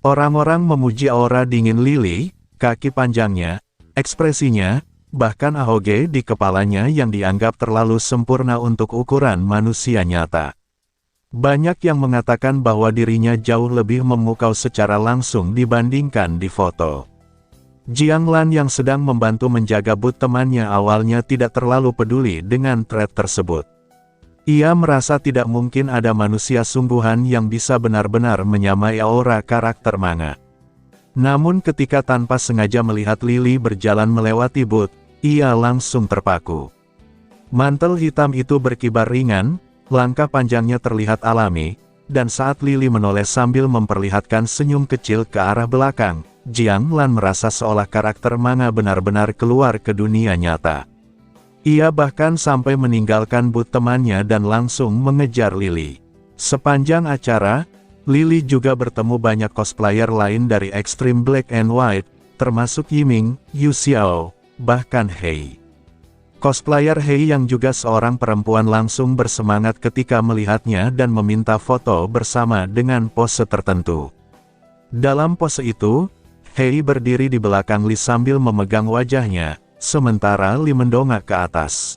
Orang-orang memuji aura dingin Lily, kaki panjangnya, ekspresinya, bahkan ahoge di kepalanya yang dianggap terlalu sempurna untuk ukuran manusia nyata. Banyak yang mengatakan bahwa dirinya jauh lebih memukau secara langsung dibandingkan di foto. Jiang Lan yang sedang membantu menjaga booth temannya awalnya tidak terlalu peduli dengan thread tersebut. Ia merasa tidak mungkin ada manusia sungguhan yang bisa benar-benar menyamai aura karakter manga. Namun ketika tanpa sengaja melihat Lily berjalan melewati booth, ia langsung terpaku. Mantel hitam itu berkibar ringan, langkah panjangnya terlihat alami, dan saat Lily menoleh sambil memperlihatkan senyum kecil ke arah belakang, Jiang Lan merasa seolah karakter manga benar-benar keluar ke dunia nyata. Ia bahkan sampai meninggalkan booth temannya dan langsung mengejar Lily. Sepanjang acara, Lily juga bertemu banyak cosplayer lain dari Extreme Black and White, termasuk Yiming, Yu Xiao, bahkan Hei. Cosplayer Hei yang juga seorang perempuan langsung bersemangat ketika melihatnya dan meminta foto bersama dengan pose tertentu. Dalam pose itu, Hei berdiri di belakang Lee sambil memegang wajahnya, sementara Lee mendongak ke atas.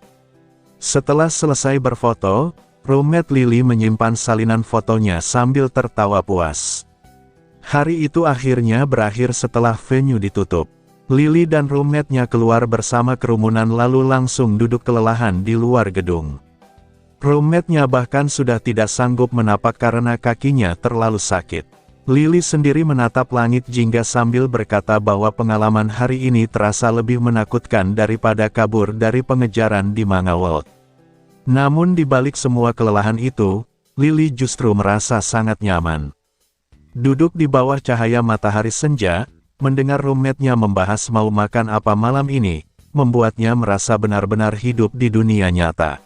Setelah selesai berfoto, roommate Lily menyimpan salinan fotonya sambil tertawa puas. Hari itu akhirnya berakhir setelah venue ditutup. Lily dan roommate-nya keluar bersama kerumunan lalu langsung duduk kelelahan di luar gedung. Roommate-nya bahkan sudah tidak sanggup menapak karena kakinya terlalu sakit. Lily sendiri menatap langit jingga sambil berkata bahwa pengalaman hari ini terasa lebih menakutkan daripada kabur dari pengejaran di Manga World. Namun di balik semua kelelahan itu, Lily justru merasa sangat nyaman. Duduk di bawah cahaya matahari senja, mendengar roommate-nya membahas mau makan apa malam ini, membuatnya merasa benar-benar hidup di dunia nyata.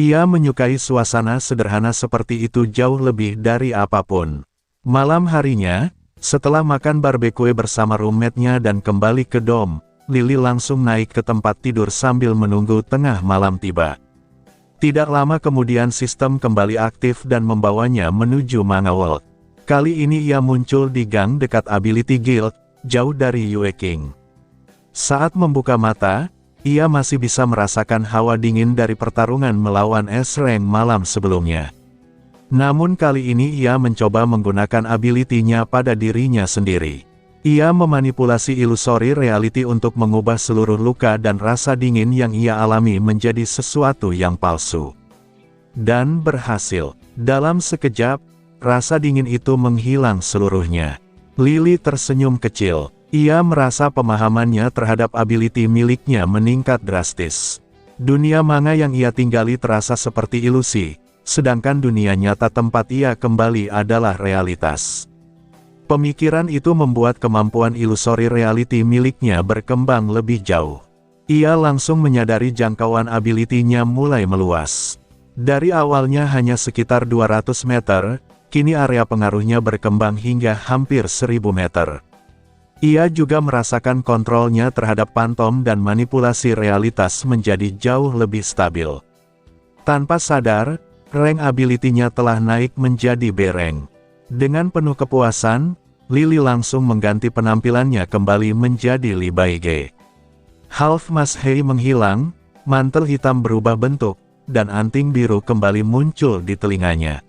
Ia menyukai suasana sederhana seperti itu jauh lebih dari apapun. Malam harinya, setelah makan barbecue bersama roommate-nya dan kembali ke dom, Lily langsung naik ke tempat tidur sambil menunggu tengah malam tiba. Tidak lama kemudian sistem kembali aktif dan membawanya menuju Manga World. Kali ini ia muncul di gang dekat Ability Guild, jauh dari Yue King. Saat membuka mata, ia masih bisa merasakan hawa dingin dari pertarungan melawan S-Rank malam sebelumnya. Namun kali ini ia mencoba menggunakan ability-nya pada dirinya sendiri. Ia memanipulasi ilusory reality untuk mengubah seluruh luka dan rasa dingin yang ia alami menjadi sesuatu yang palsu. Dan berhasil. Dalam sekejap, rasa dingin itu menghilang seluruhnya. Lily tersenyum kecil. Ia merasa pemahamannya terhadap ability miliknya meningkat drastis. Dunia manga yang ia tinggali terasa seperti ilusi, sedangkan dunia nyata tempat ia kembali adalah realitas. Pemikiran itu membuat kemampuan ilusory reality miliknya berkembang lebih jauh. Ia langsung menyadari jangkauan ability-nya mulai meluas. Dari awalnya hanya sekitar 200 meter, kini area pengaruhnya berkembang hingga hampir 1000 meter. Ia juga merasakan kontrolnya terhadap pantom dan manipulasi realitas menjadi jauh lebih stabil. Tanpa sadar, rank ability-nya telah naik menjadi B-rank. Dengan penuh kepuasan, Lily langsung mengganti penampilannya kembali menjadi Lee Baige. Half Mask Hei menghilang, mantel hitam berubah bentuk, dan anting biru kembali muncul di telinganya.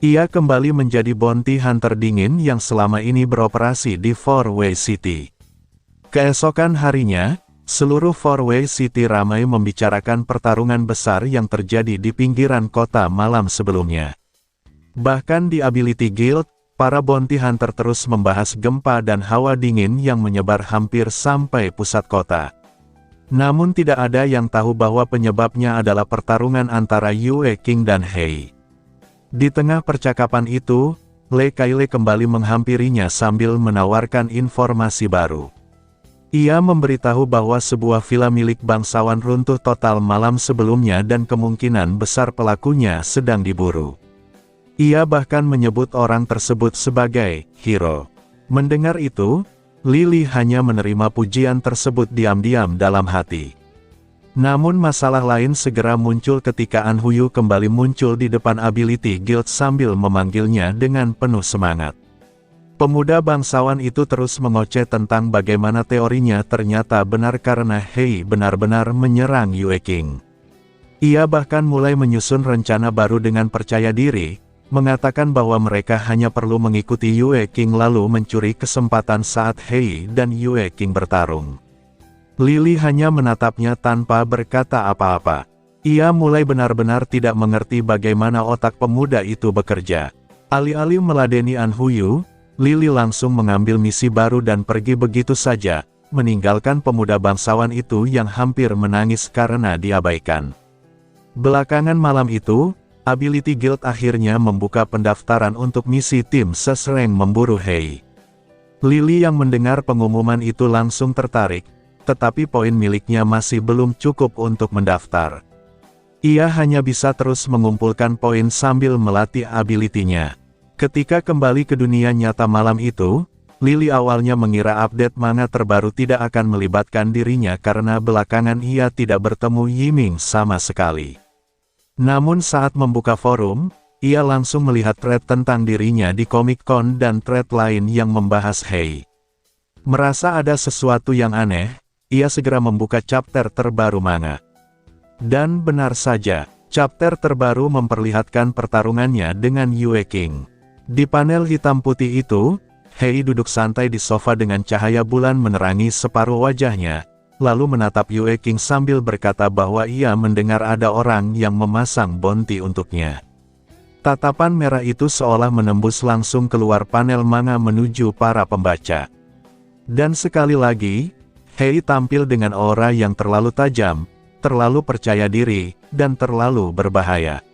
Ia kembali menjadi bounty hunter dingin yang selama ini beroperasi di Four Way City. Keesokan harinya, seluruh Four Way City ramai membicarakan pertarungan besar yang terjadi di pinggiran kota malam sebelumnya. Bahkan di Ability Guild, para bounty hunter terus membahas gempa dan hawa dingin yang menyebar hampir sampai pusat kota. Namun tidak ada yang tahu bahwa penyebabnya adalah pertarungan antara Yue King dan Hei. Di tengah percakapan itu, Lei Kaile kembali menghampirinya sambil menawarkan informasi baru. Ia memberitahu bahwa sebuah villa milik bangsawan runtuh total malam sebelumnya dan kemungkinan besar pelakunya sedang diburu. Ia bahkan menyebut orang tersebut sebagai hero. Mendengar itu, Lily hanya menerima pujian tersebut diam-diam dalam hati. Namun masalah lain segera muncul ketika An Huyu kembali muncul di depan Ability Guild sambil memanggilnya dengan penuh semangat. Pemuda bangsawan itu terus mengoceh tentang bagaimana teorinya ternyata benar karena Hei benar-benar menyerang Yue King. Ia bahkan mulai menyusun rencana baru dengan percaya diri, mengatakan bahwa mereka hanya perlu mengikuti Yue King lalu mencuri kesempatan saat Hei dan Yue King bertarung. Lily hanya menatapnya tanpa berkata apa-apa. Ia mulai benar-benar tidak mengerti bagaimana otak pemuda itu bekerja. Alih-alih meladeni An Huyu, Lily langsung mengambil misi baru dan pergi begitu saja, meninggalkan pemuda bangsawan itu yang hampir menangis karena diabaikan. Belakangan malam itu, Ability Guild akhirnya membuka pendaftaran untuk misi tim S-Rank memburu Hei. Lily yang mendengar pengumuman itu langsung tertarik, tetapi poin miliknya masih belum cukup untuk mendaftar. Ia hanya bisa terus mengumpulkan poin sambil melatih ability-nya. Ketika kembali ke dunia nyata malam itu, Lily awalnya mengira update manga terbaru tidak akan melibatkan dirinya karena belakangan ia tidak bertemu Yiming sama sekali. Namun saat membuka forum, ia langsung melihat thread tentang dirinya di Comic Con dan thread lain yang membahas Hei. Merasa ada sesuatu yang aneh, ia segera membuka chapter terbaru manga. Dan benar saja, chapter terbaru memperlihatkan pertarungannya dengan Yue King. Di panel hitam putih itu, Hei duduk santai di sofa dengan cahaya bulan menerangi separuh wajahnya, lalu menatap Yue King sambil berkata bahwa ia mendengar ada orang yang memasang bounty untuknya. Tatapan merah itu seolah menembus langsung keluar panel manga menuju para pembaca. Dan sekali lagi, Hei tampil dengan aura yang terlalu tajam, terlalu percaya diri, dan terlalu berbahaya.